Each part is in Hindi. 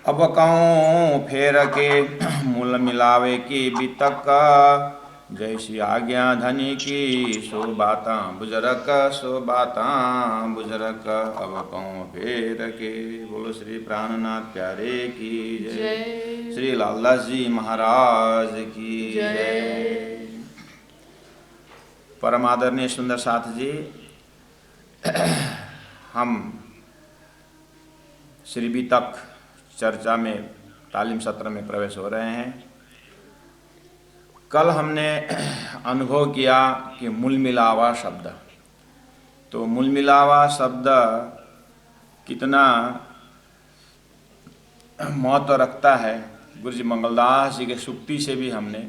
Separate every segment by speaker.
Speaker 1: अब कहूँ फेर के मूल मिलावे की बितक, जैसी आज्ञा धनी की सो बाता बुजरक, सो बाता बुजरक। अब कहूँ फेर के। बोलो श्री प्राणनाथ प्यारे की जय। श्री लालदास जी महाराज की जय। परम आदरणीय सुंदर साथ जी, हम श्री बीतक चर्चा में तालीम सत्र में प्रवेश हो रहे हैं। कल हमने अनुभव किया कि मूल मिलावा शब्द, तो मूल मिलावा शब्द कितना महत्व रखता है, गुरु जी मंगलदास जी के सूक्ति से भी हमने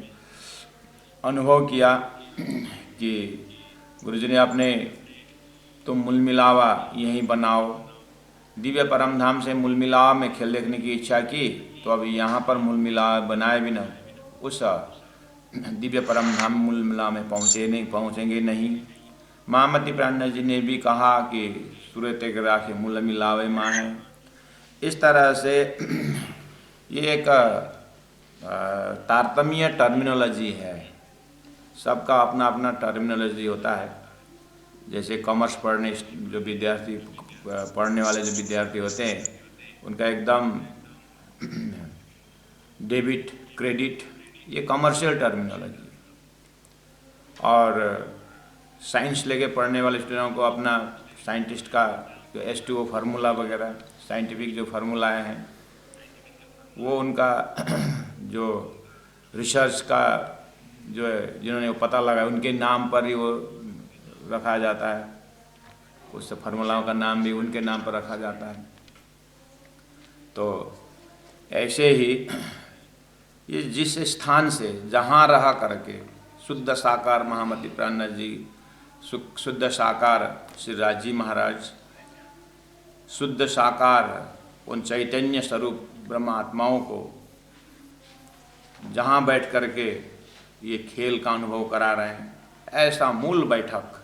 Speaker 1: अनुभव किया कि गुरु जी ने अपने तुम मूल मिलावा यहीं बनाओ, दिव्य परम धाम से मूल मिलावा में खेल देखने की इच्छा की, तो अब यहाँ पर मूल मिलावा बनाए बिना उस दिव्य परम धाम मूल मिलावा में पहुँचेंगे नहीं। महामती प्राण जी ने भी कहा कि सूरत के राखे मूल मिलावे माँ है। इस तरह से ये एक तारतम्य टर्मिनोलॉजी है, सबका अपना अपना टर्मिनोलॉजी होता है। जैसे कॉमर्स पढ़ने वाले जो विद्यार्थी होते हैं, उनका एकदम डेबिट क्रेडिट ये कमर्शियल टर्मिनोलॉजी, और साइंस लेके पढ़ने वाले स्टूडेंटों को अपना साइंटिस्ट का जो H2O फार्मूला वगैरह साइंटिफिक जो फार्मूलाएँ हैं वो उनका जो रिसर्च का जो है जिन्होंने वो पता लगाया उनके नाम पर ही वो रखा जाता है, उस फार्मूलाओं का नाम भी उनके नाम पर रखा जाता है। तो ऐसे ही ये जिस स्थान से जहाँ रहा करके शुद्ध साकार महामती प्राणनाथ जी, शुद्ध साकार श्री राज जी महाराज, शुद्ध साकार उन चैतन्य स्वरूप ब्रह्म आत्माओं को जहाँ बैठ करके ये खेल का अनुभव करा रहे हैं, ऐसा मूल बैठक,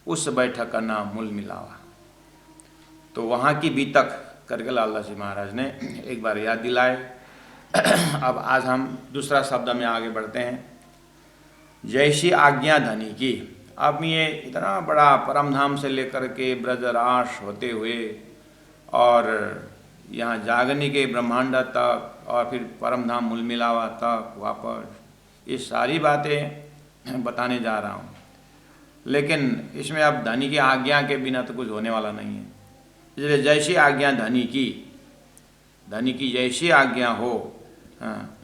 Speaker 1: उस बैठक का नाम मूल मिलावा। तो वहाँ की बीतक करके लालदास जी महाराज ने एक बार याद दिलाए। अब आज हम दूसरा शब्द में आगे बढ़ते हैं, जैसी आज्ञा धनी की। अब ये इतना बड़ा परमधाम से लेकर के ब्रजराश होते हुए और यहाँ जागनी के ब्रह्मांड तक और फिर परमधाम मूल मिलावा तक वापस, ये सारी बातें बताने जा रहा हूँ। लेकिन इसमें अब धनी की आज्ञा के बिना तो कुछ होने वाला नहीं है। इसलिए जैसी आज्ञा धनी की जैसी आज्ञा हो, हाँ,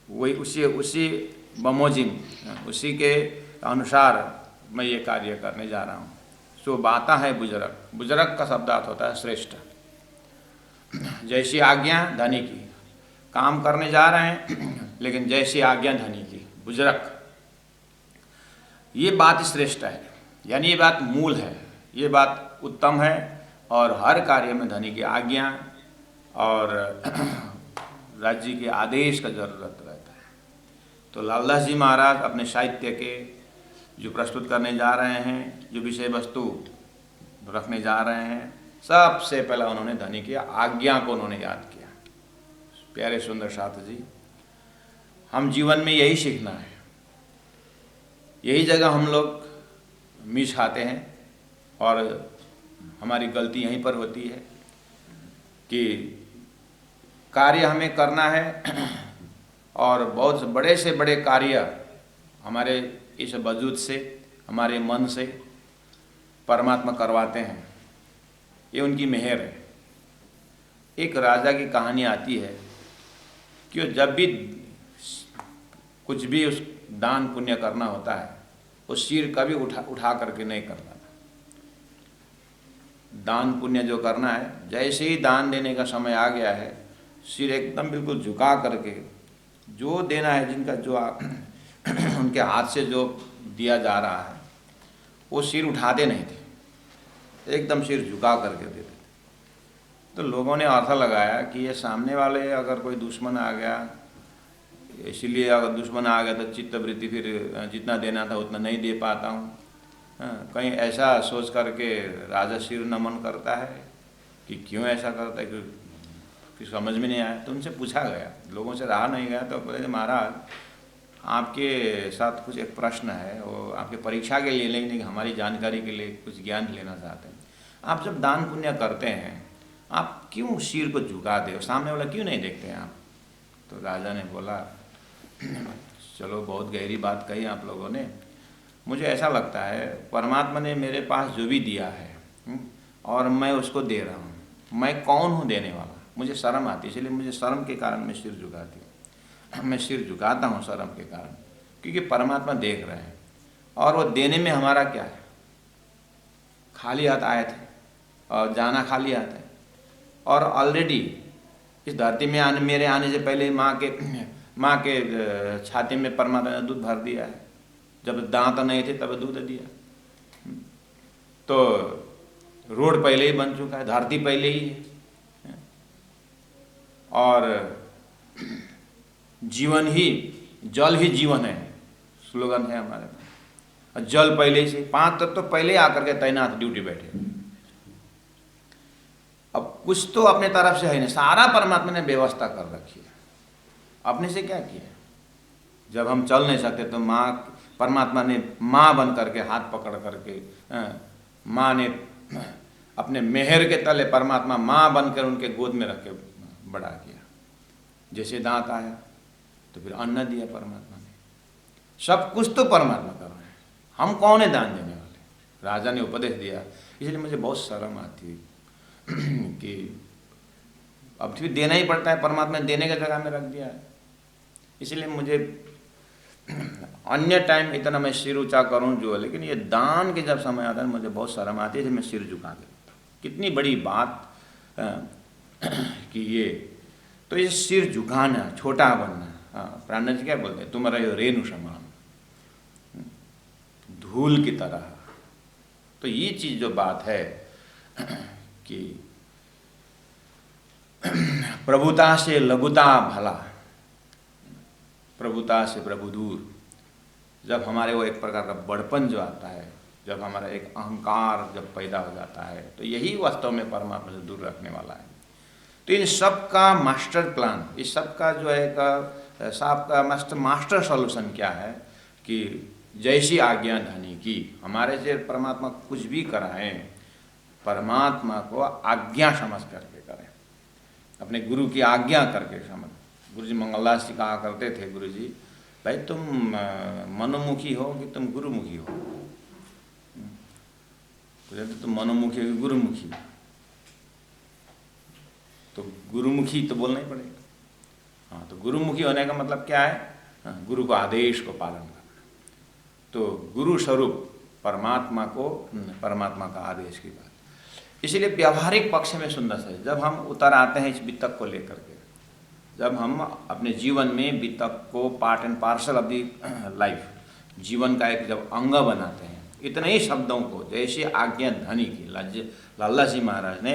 Speaker 1: वही उसी बमोजिम उसी के अनुसार मैं ये कार्य करने जा रहा हूँ। सो बाता है बुजरक, बुजरक का शब्दार्थ होता है श्रेष्ठ। जैसी आज्ञा धनी की, काम करने जा रहे हैं लेकिन जैसी आज्ञा धनी की, बुजरक, ये बात श्रेष्ठ है, यानी ये बात मूल है, ये बात उत्तम है। और हर कार्य में धनी की आज्ञा और राज्य के आदेश का जरूरत रहता है। तो लालदास जी महाराज अपने साहित्य के जो प्रस्तुत करने जा रहे हैं, जो विषय वस्तु रखने जा रहे हैं, सबसे पहला उन्होंने धनी की आज्ञा को उन्होंने याद किया। प्यारे सुंदर साथ जी, हम जीवन में यही सीखना है, यही जगह हम लोग मिस खाते हैं और हमारी गलती यहीं पर होती है कि कार्य हमें करना है और बहुत बड़े से बड़े कार्य हमारे इस वजूद से, हमारे मन से परमात्मा करवाते हैं, ये उनकी मेहर है। एक राजा की कहानी आती है कि जब भी कुछ भी उस दान पुण्य करना होता है, उस सिर कभी उठा करके नहीं करना। दान पुण्य जो करना है, जैसे ही दान देने का समय आ गया है, सिर एकदम बिल्कुल झुका करके जो देना है, जिनका जो उनके हाथ से जो दिया जा रहा है, वो सिर उठाते नहीं थे, एकदम सिर झुका करके देते थे। तो लोगों ने आशा लगाया कि ये सामने वाले अगर कोई दुश्मन आ गया, इसीलिए अगर दुश्मन आ गया तो चित्तवृत्ति फिर जितना देना था उतना नहीं दे पाता हूँ, कहीं ऐसा सोच करके राजा सिर नमन करता है। कि क्यों ऐसा करता है, कि समझ में नहीं आया। तो उनसे पूछा गया, लोगों से रहा नहीं गया, तो बोले महाराज आपके साथ कुछ एक प्रश्न है, वो आपके परीक्षा के लिए नहीं, हमारी जानकारी के लिए कुछ ज्ञान लेना चाहते हैं। आप जब दान पुण्य करते हैं आप क्यों सिर को झुकाते हो, सामने वाला क्यों नहीं देखते हैं आप? तो राजा ने बोला चलो बहुत गहरी बात कही आप लोगों ने। मुझे ऐसा लगता है परमात्मा ने मेरे पास जो भी दिया है और मैं उसको दे रहा हूँ, मैं कौन हूँ देने वाला? मुझे शर्म आती है, इसलिए मुझे शर्म के कारण मैं सिर झुकाती हूँ। मैं सिर झुकाता हूँ शर्म के कारण, क्योंकि परमात्मा देख रहे हैं और वो देने में हमारा क्या है? खाली हाथ आए थे और जाना खाली हाथ है। और ऑलरेडी इस धरती में मेरे आने से पहले माँ के छाती में परमात्मा ने दूध भर दिया है। जब दांत नहीं थे तब दूध दिया। तो रोड पहले ही बन चुका है, धरती पहले ही है, और जीवन ही, जल ही जीवन है, स्लोगन है हमारे पास। जल पहले से 5 तत्व तो पहले आकर के तैनात ड्यूटी बैठे। अब कुछ तो अपने तरफ से है नहीं, सारा परमात्मा ने व्यवस्था कर रखी है। अपने से क्या किया? जब हम चल नहीं सकते तो माँ, परमात्मा ने माँ बन करके हाथ पकड़ करके, माँ ने अपने मेहर के तले परमात्मा माँ बनकर उनके गोद में रख के बड़ा किया। जैसे दांत आया तो फिर अन्न दिया परमात्मा ने। सब कुछ तो परमात्मा कर रहे हैं, हम कौन है दान देने वाले? राजा ने उपदेश दिया, इसलिए मुझे बहुत शर्म आती है कि अब फिर देना ही पड़ता है, परमात्मा ने देने की जगह में रख दिया है। इसलिए मुझे अन्य टाइम इतना मैं सिर ऊंचा करूं जो, लेकिन ये दान के जब समय आता है मुझे बहुत शर्म आती है, मैं सिर झुका देता हूं। कितनी बड़ी बात कि ये तो ये सिर झुकाना, छोटा बनना। प्राणनाथ जी क्या बोलते हैं, तुम रहे हो रेणु समान, धूल की तरह। तो ये चीज जो बात है कि प्रभुता से लघुता भला, प्रभुता से प्रभु दूर। जब हमारे वो एक प्रकार का बड़पन जो आता है, जब हमारा एक अहंकार जब पैदा हो जाता है, तो यही वास्तव में परमात्मा से दूर रखने वाला है। तो इन सब का मास्टर प्लान, इस सब का जो है साहब का मास्टर सॉल्यूशन क्या है कि जैसी आज्ञा धनी की। हमारे से परमात्मा कुछ भी कराएं, परमात्मा को आज्ञा समझ करके करें, अपने गुरु की आज्ञा करके समझ। गुरु जी मंगलदास जी कहा करते थे, गुरु जी भाई तुम मनोमुखी हो कि तुम गुरुमुखी हो? तो तुम मनोमुखी हो कि गुरुमुखी? तो गुरुमुखी तो बोलना ही पड़ेगा। हाँ, तो गुरुमुखी होने का मतलब क्या है? गुरु को आदेश को पालन करना। तो गुरु स्वरूप परमात्मा को, परमात्मा का आदेश की बात। इसीलिए व्यवहारिक पक्ष में सुंदर से जब हम उतर आते हैं इस वितक को लेकर के, जब हम अपने जीवन में वितक को part and parcel of the life, जीवन का एक जब अंग बनाते हैं, इतने ही शब्दों को जैसे आज्ञा धनी की लाला जी महाराज ने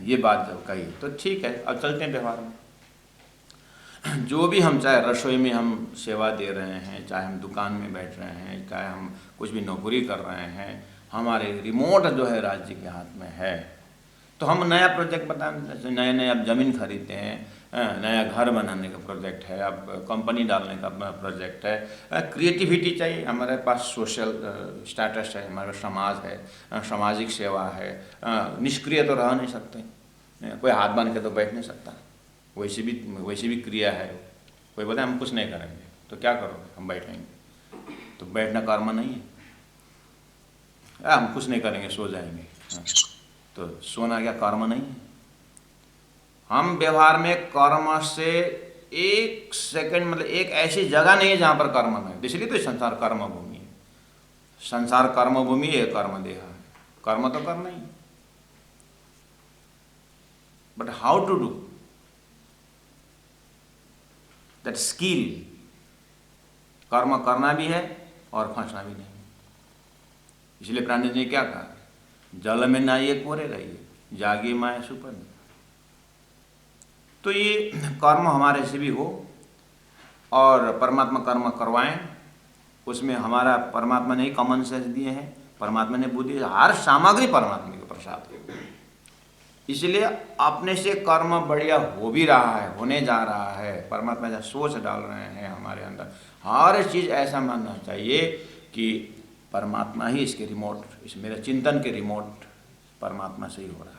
Speaker 1: ये बात जब कही, तो ठीक है, अब चलते हैं व्यवहार में। जो भी हम, चाहे रसोई में हम सेवा दे रहे हैं, चाहे हम दुकान में बैठ रहे हैं, चाहे हम कुछ भी नौकरी कर रहे हैं, हमारे रिमोट जो है राज्य के हाथ में है, तो हम नया प्रोजेक्ट बताएं, नए नए अब ज़मीन खरीदते हैं, नया घर बनाने का प्रोजेक्ट है, अब कंपनी डालने का प्रोजेक्ट है, क्रिएटिविटी चाहिए। हमारे पास सोशल स्टेटस है, हमारा समाज है, सामाजिक सेवा है, निष्क्रिय तो रह नहीं सकते, कोई हाथ बांध के तो बैठ नहीं सकता, वैसे भी क्रिया है। कोई बोले हम कुछ नहीं करेंगे, तो क्या करोगे? हम बैठेंगे, तो बैठना कर्म नहीं है। हम कुछ नहीं करेंगे, सो जाएंगे, तो सोना क्या कर्म नहीं है? हम व्यवहार में कर्म से एक सेकंड, मतलब एक ऐसी जगह नहीं है जहां पर कर्म नहीं, इसलिए तो संसार कर्म भूमि है। संसार कर्म भूमि है, कर्म देह है, कर्म तो करना ही, but how to do that skill. कर्म करना भी है और फंसना भी नहीं। इसलिए प्राणनाथ जी ने क्या कहा, जल में नहाइए कोरे रहिए, जागिए माया सुपन। तो ये कर्म हमारे से भी हो और परमात्मा कर्म करवाएं, उसमें हमारा परमात्मा ने ही कॉमन सेंस दिए हैं, परमात्मा ने बुद्धि, हर सामग्री परमात्मा के प्रसाद है। इसलिए अपने से कर्म बढ़िया हो भी रहा है, होने जा रहा है, परमात्मा ऐसा सोच डाल रहे हैं हमारे अंदर। हर चीज़ ऐसा मानना चाहिए कि परमात्मा ही इसके रिमोट, इस मेरे चिंतन के रिमोट परमात्मा से ही हो रहा है।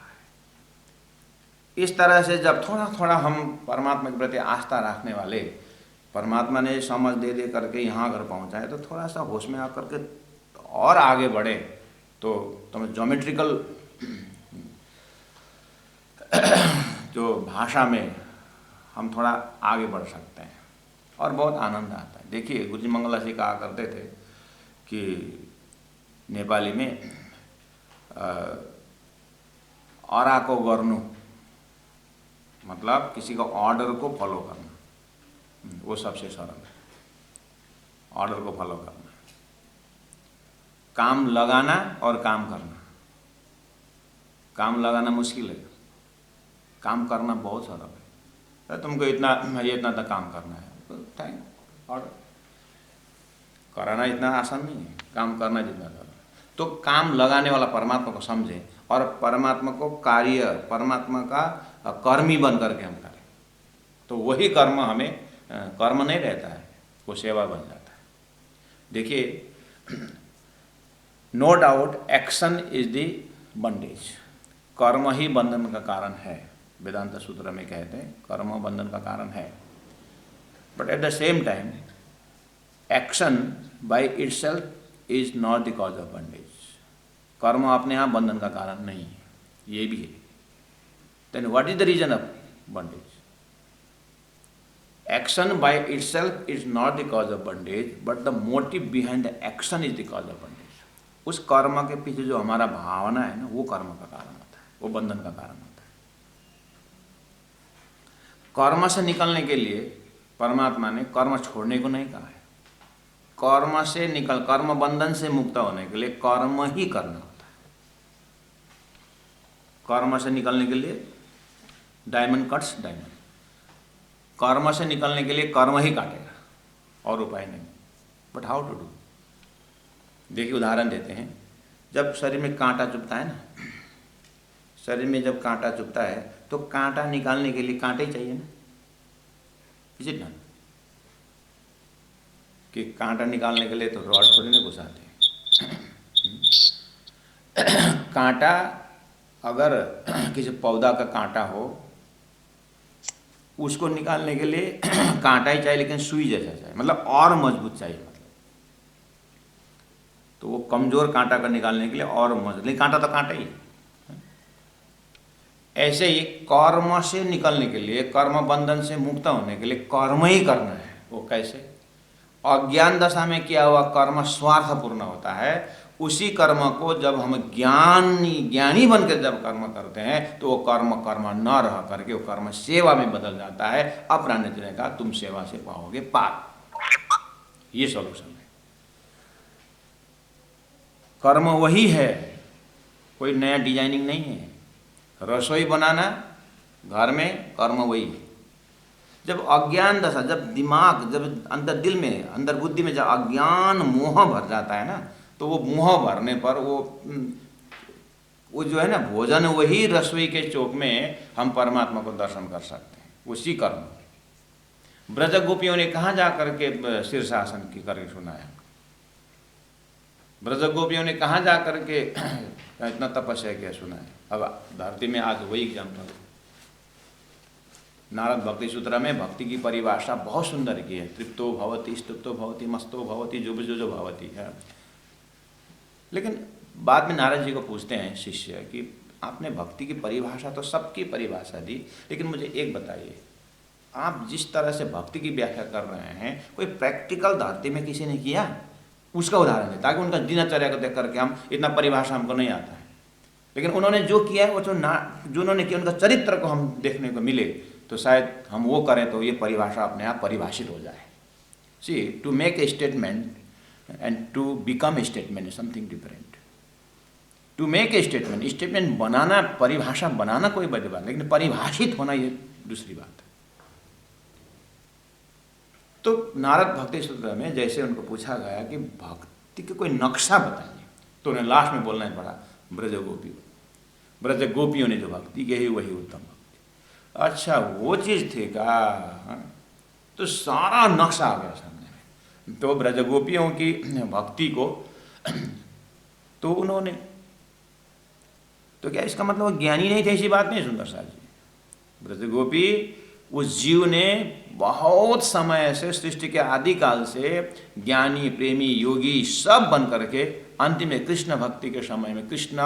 Speaker 1: इस तरह से जब थोड़ा थोड़ा हम परमात्मा के प्रति आस्था रखने वाले, परमात्मा ने समझ दे दे करके यहाँ अगर पहुँचाए, तो थोड़ा सा होश में आकर के और आगे बढ़े तो ज्योमेट्रिकल जो भाषा में हम थोड़ा आगे बढ़ सकते हैं और बहुत आनंद आता है। देखिए गुरुजी मंगला जी कहा करते थे कि नेपाली में औरा को गर्नु मतलब किसी का ऑर्डर को फॉलो करना, वो सबसे सरल है, ऑर्डर को फॉलो करना। काम लगाना और काम करना, काम लगाना मुश्किल है, काम करना बहुत सरल है। तो तुमको इतना तक काम करना है, तो थैंक ऑर्डर। कराना इतना आसान नहीं है, काम करना जितना सरल। तो काम लगाने वाला परमात्मा को समझे और परमात्मा को कार्य, परमात्मा का कर्मी बन करके हम करें, तो वही कर्म हमें कर्म नहीं रहता है, वो सेवा बन जाता है। देखिए no doubt action is the bondage, कर्म ही बंधन का कारण है। वेदांत सूत्र में कहते हैं कर्म बंधन का कारण है, but at the same time action by itself is not the cause of bondage. कर्म अपने आप बंधन का कारण नहीं है, ये भी है। Then what is the reason of bondage? Action by itself is not the cause of bondage, but the motive behind the action is the cause of bondage. उस कर्म के पीछे जो हमारा भावना है ना, वो कर्म का कारण होता है, वो बंधन का कारण होता है। कर्म से निकलने के लिए परमात्मा ने कर्म छोड़ने को नहीं कहा है। कर्म से कर्म बंधन से मुक्त होने के लिए कर्म ही करना होता है। कर्म से निकलने के लिए डायमंड कट्स डायमंड, कर्म से निकलने के लिए कर्म ही काटेगा और उपाय नहीं। But how to do? देखिए उदाहरण देते हैं, जब शरीर में कांटा चुभता है ना, शरीर में जब कांटा चुभता है तो कांटा निकालने के लिए कांटे ही चाहिए ना, इज इट नॉट? कि कांटा निकालने के लिए तो रॉड थोड़ी ना घुसाते हैं। कांटा अगर किसी पौधा का कांटा हो, उसको निकालने के लिए कांटा ही चाहिए, लेकिन सुई जैसा चाहिए, मतलब और मजबूत चाहिए। मतलब तो वो कमजोर कांटा का निकालने के लिए और मजबूत, लेकिन कांटा तो कांटा ही। ऐसे ही कर्म से निकलने के लिए, कर्म बंधन से मुक्त होने के लिए कर्म ही करना है। वो कैसे? अज्ञान दशा में किया हुआ कर्म स्वार्थपूर्ण होता है। उसी कर्म को जब हम ज्ञानी बनकर जब कर्म करते हैं तो वो कर्म न रह करके वो कर्म सेवा में बदल जाता है। अपना ने कहा तुम सेवा से पाओगे पार, ये सॉल्यूशन है। कर्म वही है, कोई नया डिजाइनिंग नहीं है। रसोई बनाना घर में कर्म वही है। जब अज्ञान दशा, जब दिमाग, जब अंदर दिल में, अंदर बुद्धि में जब अज्ञान मोह भर जाता है ना, तो वो मोह भरने पर वो जो है ना भोजन, वही रसोई के चौक में हम परमात्मा को दर्शन कर सकते हैं, उसी कर्म। ब्रज गोपियों ने कहाँ जा करके शीर्षासन की करके सुनाया? ब्रज गोपियों ने कहाँ जा करके इतना तपस्या किया सुनाया? अब धरती में आज वही एग्जाम्पल। नारद भक्ति सूत्र में भक्ति की परिभाषा बहुत सुंदर की है। तृप्तो भवति, स्तुप्तो भवति, मस्तो भवति, जो भवति है। लेकिन बाद में नारद जी को पूछते हैं शिष्य कि आपने भक्ति की परिभाषा तो सबकी परिभाषा दी, लेकिन मुझे एक बताइए, आप जिस तरह से भक्ति की व्याख्या कर रहे हैं, कोई प्रैक्टिकल धरती में किसी ने किया? उसका उदाहरण दें, ताकि उनका दिनचर्या को देख करके हम, इतना परिभाषा हमको नहीं आता है, लेकिन उन्होंने जो किया है वो जो उन्होंने किया, उनका चरित्र को हम देखने को मिले, तो शायद हम वो करें तो ये परिभाषा अपने आप परिभाषित हो जाए। See, to make a statement and to become a statement is something different. To make a statement बनाना, परिभाषा बनाना कोई बड़ी बात, लेकिन परिभाषित होना ये दूसरी बात है। तो नारद भक्ति सूत्र में जैसे उनको पूछा गया कि भक्ति के कोई नक्शा बताइए, तो उन्हें लास्ट में बोलना ही पड़ा ब्रज गोपी। ब्रज गोपियों ने जो भक्ति की है वही उत्तम भक्ति। अच्छा वो चीज़ थे का, तो सारा नक्शा आ गया सामने में। तो ब्रज गोपियों की भक्ति को तो उन्होंने, तो क्या इसका मतलब वो ज्ञानी नहीं थे, ऐसी बात नहीं सुंदर साथ जी। ब्रज गोपी उस जीव ने बहुत समय से, सृष्टि के आदिकाल से ज्ञानी प्रेमी योगी सब बन करके अंतिम में कृष्ण भक्ति के समय में, कृष्ण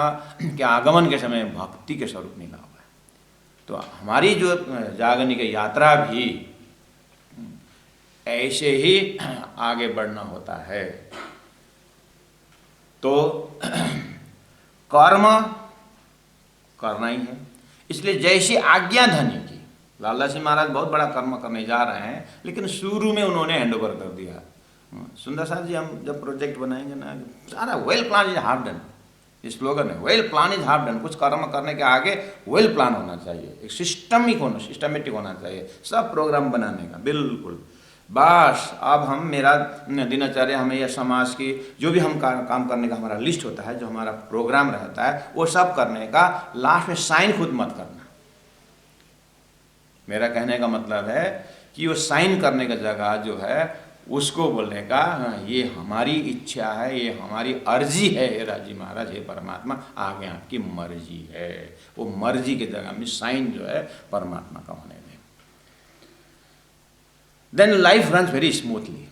Speaker 1: के आगमन के समय में भक्ति के स्वरूप मिला हुआ है। तो हमारी जो जागने की यात्रा भी ऐसे ही आगे बढ़ना होता है। तो कर्म करना ही है, इसलिए जैसी आज्ञा धनी की, लाला सिंह महाराज बहुत बड़ा कर्म करने जा रहे हैं, लेकिन शुरू में उन्होंने हैंड ओवर कर दिया। सुंदर साथ जी, हम जब प्रोजेक्ट बनाएंगे ना, सारा well plan is half done, ये स्लोगन है, well plan is half done. कुछ कर्म करने के आगे वेल प्लान होना चाहिए, एक सिस्टमेटिक होना चाहिए सब प्रोग्राम बनाने का, बिल्कुल। बस अब हम, मेरा दिनचर्या, हमें यह समाज की जो भी हम काम करने का हमारा लिस्ट होता है, जो हमारा प्रोग्राम रहता है, वो सब करने का, लास्ट में साइन खुद मत करना। मेरा कहने का मतलब है कि वो साइन करने का जगह जो है उसको बोलने का, ये हमारी इच्छा है, ये हमारी अर्जी है, हे राजी महाराज, हे परमात्मा, आगे आपकी मर्जी है। वो मर्जी की जगह में साइन जो है परमात्मा का होने दें। Then life runs very smoothly,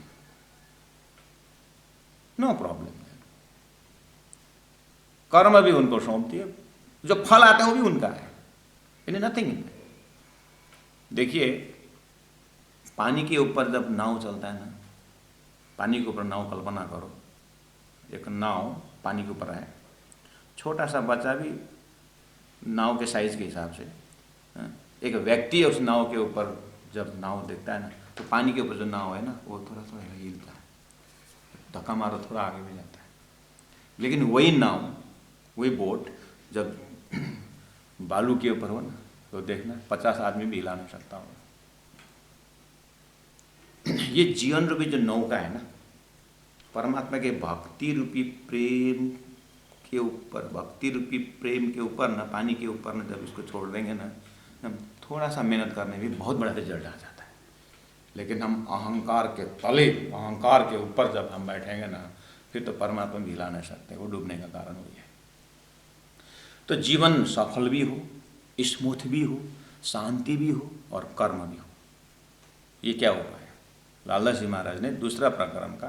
Speaker 1: no problem. कर्म भी उनको सौंप दिए, जो फल आता है वो भी उनका है, इन नथिंग इन। देखिए पानी के ऊपर जब नाव चलता है ना, पानी के ऊपर नाव कल्पना करो, एक नाव पानी के ऊपर है, छोटा सा बच्चा भी नाव के साइज के हिसाब से, एक व्यक्ति उस नाव के ऊपर जब नाव देखता है ना, तो पानी के ऊपर जो नाव है ना वो थोड़ा थोड़ा हिलता है, धक्का मारो थोड़ा आगे भी जाता है। लेकिन वही नाव, वही बोट जब बालू के ऊपर हो ना, तो देखना 50 आदमी भी हिला नहीं सकता हो। ये जीवन रूपी जो नौका है ना, परमात्मा के भक्ति रूपी प्रेम के ऊपर, भक्ति रूपी प्रेम के ऊपर ना, पानी के ऊपर ना, जब इसको छोड़ देंगे ना, थोड़ा सा मेहनत करने में बहुत बड़ा रिजल्ट आ जाता है। लेकिन हम अहंकार के तले, अहंकार के ऊपर जब हम बैठेंगे ना, फिर तो परमात्मा भी हिला नहीं सकते, वो डूबने का कारण वही है। तो जीवन सफल भी हो, स्मूथ भी हो, शांति भी हो और कर्म भी हो, ये क्या उपाय है? लाला जी महाराज ने दूसरा प्रकरण का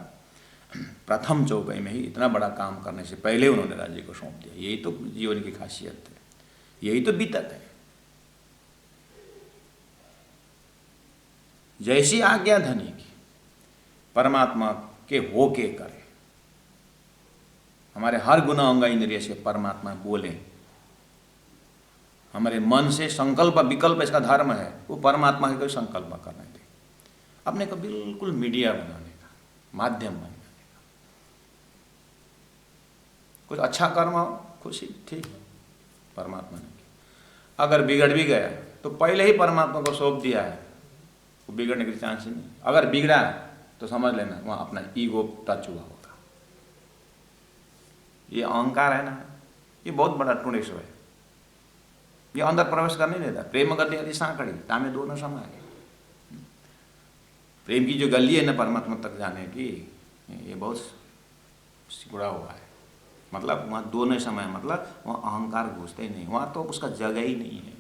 Speaker 1: प्रथम चौपाई में ही इतना बड़ा काम करने से पहले उन्होंने राज्य को सौंप दिया। यही तो जीवन की खासियत है, यही तो बीतक है। जैसी आज्ञा धनी की, परमात्मा के होके करे, हमारे हर गुना अंग इंद्रिय से परमात्मा बोले, हमारे मन से संकल्प विकल्प इसका धर्म है, वो परमात्मा के कोई संकल्प करने दे, अपने को बिल्कुल मीडिया बनाने का, माध्यम बनाने का। कुछ अच्छा कर्म हो, खुशी, ठीक, परमात्मा ने। अगर बिगड़ भी गया तो पहले ही परमात्मा को सौंप दिया है, वो बिगड़ने के चांस ही नहीं। अगर बिगड़ा तो समझ लेना वहाँ अपना ईगो टच हुआ होगा। ये अहंकार है ना, ये बहुत बड़ा टूणेश्व है, ये अंदर प्रवेश कर नहीं देता। प्रेम गति यदि सांकड़ी तामे दोनों समय, प्रेम की जो गली है ना परमात्मा तक जाने की, ये बहुत सिकुड़ा हुआ है। मतलब वहाँ दोनों समय, मतलब वहाँ अहंकार घुसते ही नहीं, वहाँ तो उसका जगह ही नहीं है।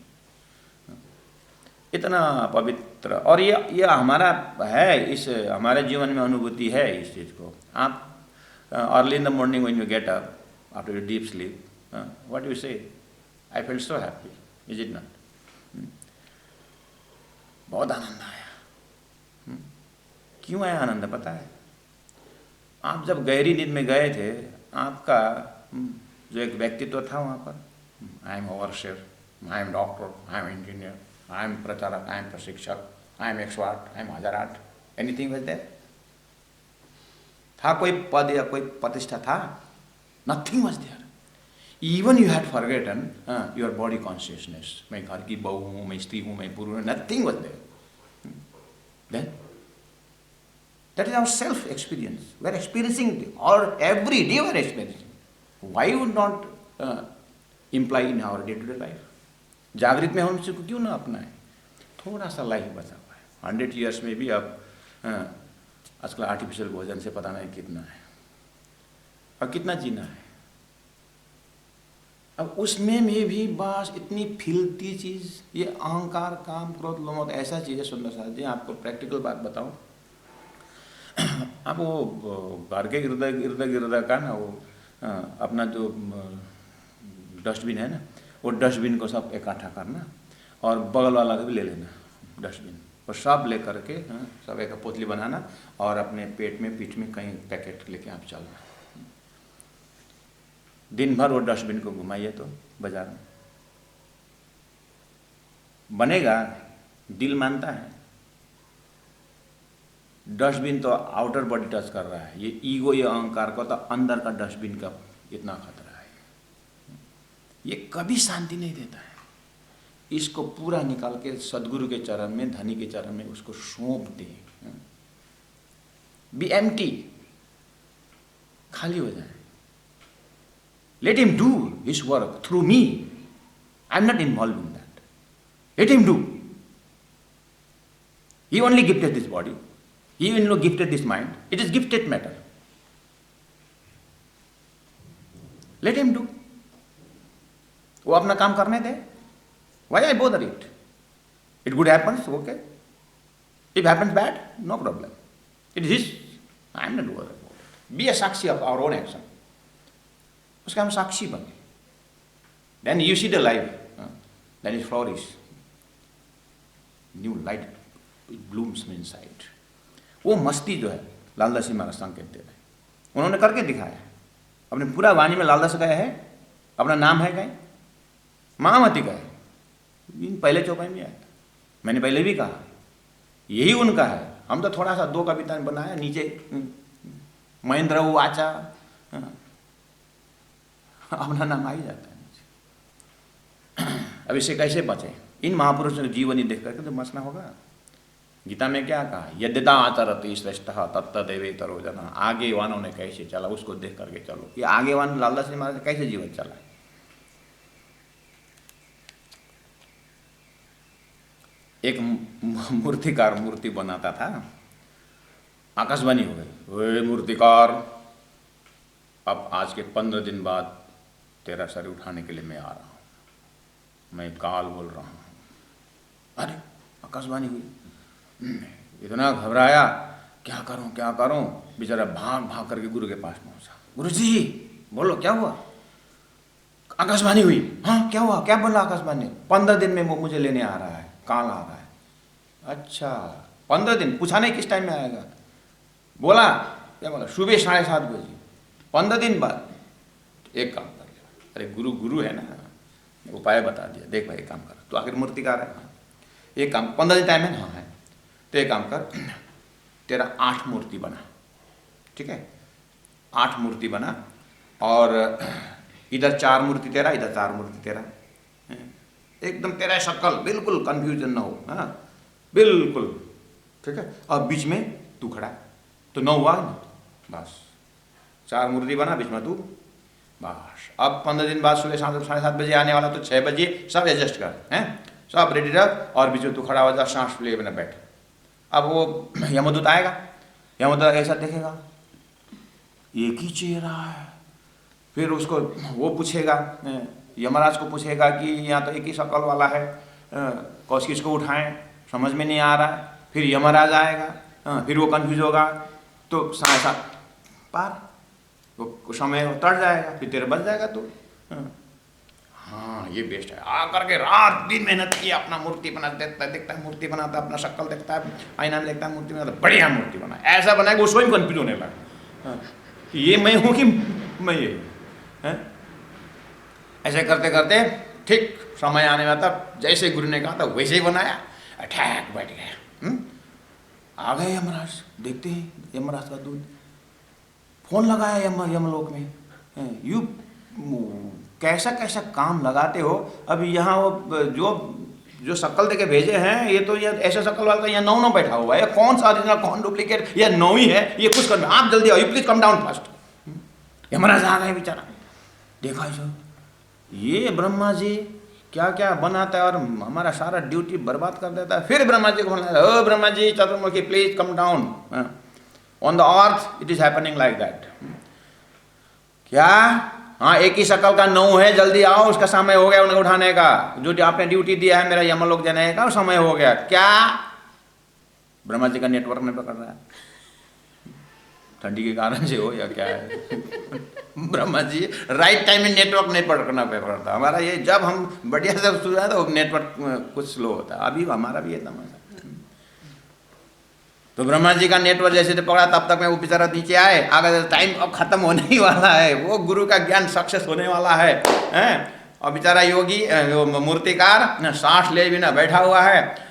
Speaker 1: इतना पवित्र, और ये हमारा है, इस हमारे जीवन में अनुभूति है इस चीज़ को। आप early in the morning when you get up after your deep sleep, what you say, I felt so happy, is it not? बहुत आनंद आया। क्यों आया आनंद पता है? आप जब गहरी नींद में गए थे, आपका जो एक व्यक्तित्व था वहाँ पर, I am overseer, I am doctor, I am engineer, I am प्रचारक, आई एम प्रशिक्षक, I am expert, I am हजाराट, एनीथिंग वाज देयर? था कोई पद या कोई प्रतिष्ठा था? Nothing was there. Even you had forgotten your body consciousness, मैं घर की बहू हूँ, मैं स्त्री हूँ, मैं पुरुष हूँ, nothing was there. Then that is our self experience. We are experiencing, or every day we are experiencing. Why would not imply in our day to day life. जागृत में हम इसको क्यों ना अपनाएं? थोड़ा सा लाइफ बचा हुआ है। 100 ईयर्स में भी अब आजकल आर्टिफिशियल भोजन से पता नहीं कितना है और कितना जीना है। अब उसमें भी बस इतनी फिल्ती चीज़, ये अहंकार, काम, क्रोध, लोभ, ऐसा चीज़ है। सुंदर साथ जी, आपको प्रैक्टिकल बात बताऊं, अब वो घर के इर्द गिर्द का ना वो अपना जो डस्टबिन है ना, वो डस्टबिन को सब इकट्ठा करना और बगल वाला को भी ले लेना डस्टबिन, और सब ले करके सब एक पोतली बनाना और अपने पेट में, पीठ में कहीं पैकेट लेके आप चलना। दिन भर वो डस्टबिन को घुमाइए तो बाजार में बनेगा। दिल मानता है, डस्टबिन तो आउटर बॉडी टच कर रहा है, ये ईगो, ये अहंकार को तो अंदर का डस्टबिन का इतना खतरा है। ये कभी शांति नहीं देता है। इसको पूरा निकाल के सदगुरु के चरण में, धनी के चरण में उसको सौंप दे। बी एम्प्टी, खाली हो जाए। Let him do his work through me. I am not involved in that. Let him do. He only gifted this body. He only gifted this mind. It is gifted matter. Let him do. वो अपना काम करने दे. Why I bother it? It good happens, okay. If happens bad, no problem. It is his. I am not worried about it. Be a Sakshi of our own action. उसका हम साक्षी बने। Then you see the life, then it flourish. New light it blooms inside. वो मस्ती जो है लालदास जी महाराज संकेत दे रहे, उन्होंने करके दिखाया। अपने पूरा वाणी में लालदास का है, अपना नाम है कहीं, महामती का है, पहले चौपाई में आया था। मैंने पहले भी कहा यही उनका है। हम तो थोड़ा सा 2 कविता बनाया, नीचे महेंद्र वाचा, अपना नाम आ ही जाता है। अब इससे कैसे बचे? इन महापुरुषों की जीवनी देख करके तो बचना होगा। गीता में क्या कहा? यद्यता आचरति श्रेष्ठ तत्त देवेतरो जना। आगे वानों ने कैसे चला उसको देख करके चलो। ये आगे वान लालदास जी महाराज कैसे जीवन चला? एक मूर्तिकार मूर्ति बनाता था, आकाशवाणी हो गई, मूर्तिकार अब आज के 15 दिन बाद तेरा शरीर उठाने के लिए मैं आ रहा हूँ, मैं काल बोल रहा हूँ। अरे आकाशवाणी हुई, इतना घबराया, क्या करूँ क्या करूँ। बेचारा भाग भाग करके गुरु के पास पहुँचा। गुरु जी बोलो क्या हुआ? आकाशवाणी हुई। हाँ क्या हुआ? क्या बोला आकाशवाणी? 15 दिन में वो मुझे लेने आ रहा है, काल आ रहा है। अच्छा 15 दिन, पूछा नहीं किस टाइम में आएगा? बोला क्या बोला? सुबह 7:30 बजे। 15 दिन बाद एक काम कर लिया। अरे गुरु गुरु है ना, उपाय बता दिया, देख भाई एक काम कर, तो आखिर मूर्तिकार है, एक काम 15 दिन टाइम है। हाँ है, तो एक काम कर, तेरा 8 मूर्ति बना, ठीक है? 8 मूर्ति बना और इधर 4 मूर्ति तेरा, इधर 4 मूर्ति तेरा, एकदम तेरा शक्ल बिल्कुल कंफ्यूजन ना हो, हाँ बिल्कुल ठीक है। और बीच में तू खड़ा, तो 9 हुआ ना, बस 4 मूर्ति बना, बीच में तू, बस। अब 15 दिन बाद सुबह 7:30 बजे आने वाला, तो 6 बजे सब एडजस्ट कर, हैं सब रेडी रख, और बीच में तू खड़ा हो जा, सांस ले बना बैठ। अब वो यमदूत आएगा, यमदूत ऐसा देखेगा, एक ही चेहरा है। फिर उसको वो पूछेगा, यमराज को पूछेगा कि यहाँ तो एक ही शक्ल वाला है, कौश किसको उठाएं, समझ में नहीं आ रहा है। फिर यमराज आएगा, फिर वो कंफ्यूज होगा, तो 7:30 पार, वो समय उतर जाएगा, फिर तेरे बच जाएगा तू। हाँ ये बेस्ट है। आ करके रात दिन मेहनत की, अपना मूर्ति बना, देखता है मूर्ति बनाता, अपना शक्ल देखता है, आईना में देखता है मूर्ति बनाता, बढ़िया मूर्ति बना, ऐसा बनाएगा वो स्वयं कंफ्यूज होने लगा कि ये मैं हूँ कि मैं ये है। ऐसे करते करते ठीक समय आने में था, जैसे गुरु ने कहा था वैसे ही बनाया, अटैक बैठ गया। आ गए यमराज, देखते हैं यमराज का दूध। फोन लगाया यमलोक में, यू कैसा कैसा काम लगाते हो। अभी यहाँ वो जो शक्ल देके भेजे हैं, ये तो ये ऐसा शक्ल वाला यहाँ 9 बैठा हुआ है, कौन सा ओरिजिनल कौन डुप्लीकेट, ये 9 ही है, ये कुछ करना, आप जल्दी आओ, you please come down fast. Yamraj आ गए बेचारा, देखा सब ये ब्रह्मा जी क्या क्या बनाता है और हमारा सारा ड्यूटी बर्बाद कर देता है। फिर ब्रह्मा जी को बोला, ओ ब्रह्मा जी चतुर्मुखी please come down, on the earth it is happening like that. क्या? हाँ, एक ही शकल का 9 है, जल्दी आओ, उसका समय हो गया उन्हें उठाने का, जो आपने ड्यूटी दिया है मेरा यमलोक जाने का, समय हो गया। क्या? ब्रह्मा जी का नेटवर्क नहीं पकड़ रहा है, ठंडी के कारण से हो या क्या है। ब्रह्मा जी राइट टाइम में नेटवर्क नहीं पकड़ना पड़ता हमारा। ये जब हम बढ़िया से सुना तो नेटवर्क कुछ स्लो होता है। अभी हमारा भी ये तमाशा। तो ब्रह्मा जी का नेटवर्क जैसे तो पकड़ा, तब तक में वो बेचारा नीचे आए, अगर टाइम अब खत्म होने ही वाला है, वो गुरु का ज्ञान सक्सेस होने वाला है, और बेचारा योगी मूर्तिकार सांस ले बिना बैठा हुआ है।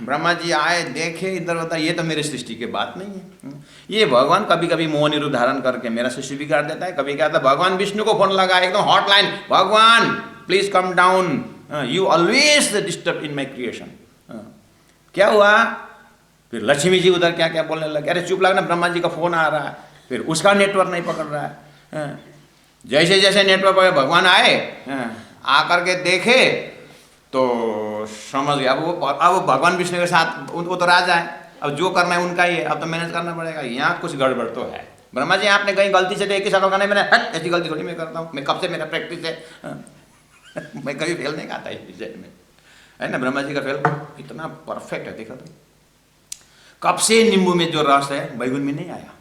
Speaker 1: ब्रह्मा जी आए, देखे इधर उधर, ये तो मेरे सृष्टि की बात नहीं है। ये भगवान कभी कभी मोहनी रूप धारण करके मेरा सृष्टि बिगाड़ देता है। कभी क्या था, भगवान विष्णु को फोन लगा, एकदम हॉटलाइन, भगवान please come down, you always disturb in my creation. क्या हुआ? फिर लक्ष्मी जी उधर क्या क्या बोलने लगे, अरे चुप लगना, ब्रह्मा जी का फोन आ रहा है। फिर उसका नेटवर्क नहीं पकड़ रहा है। जैसे जैसे नेटवर्क पर भगवान आए, आकर के देखे तो समझ गया, अब वो भगवान विष्णु के साथ, वो तो राजा है, अब जो करना है उनका ही है, अब तो मैनेज करना पड़ेगा। यहाँ कुछ गड़बड़ तो है। ब्रह्मा जी आपने कहीं गलती से एक ही शकल का नहीं, मैंने ऐसी गलती थोड़ी मैं करता हूँ, मैं कब से मेरा प्रैक्टिस है। मैं कभी फेल नहीं खाता इस विषय में, है ना। ब्रह्मा जी का फेल इतना परफेक्ट है, देखा तो कब से नींबू में जो रस है बैगुन में नहीं आया।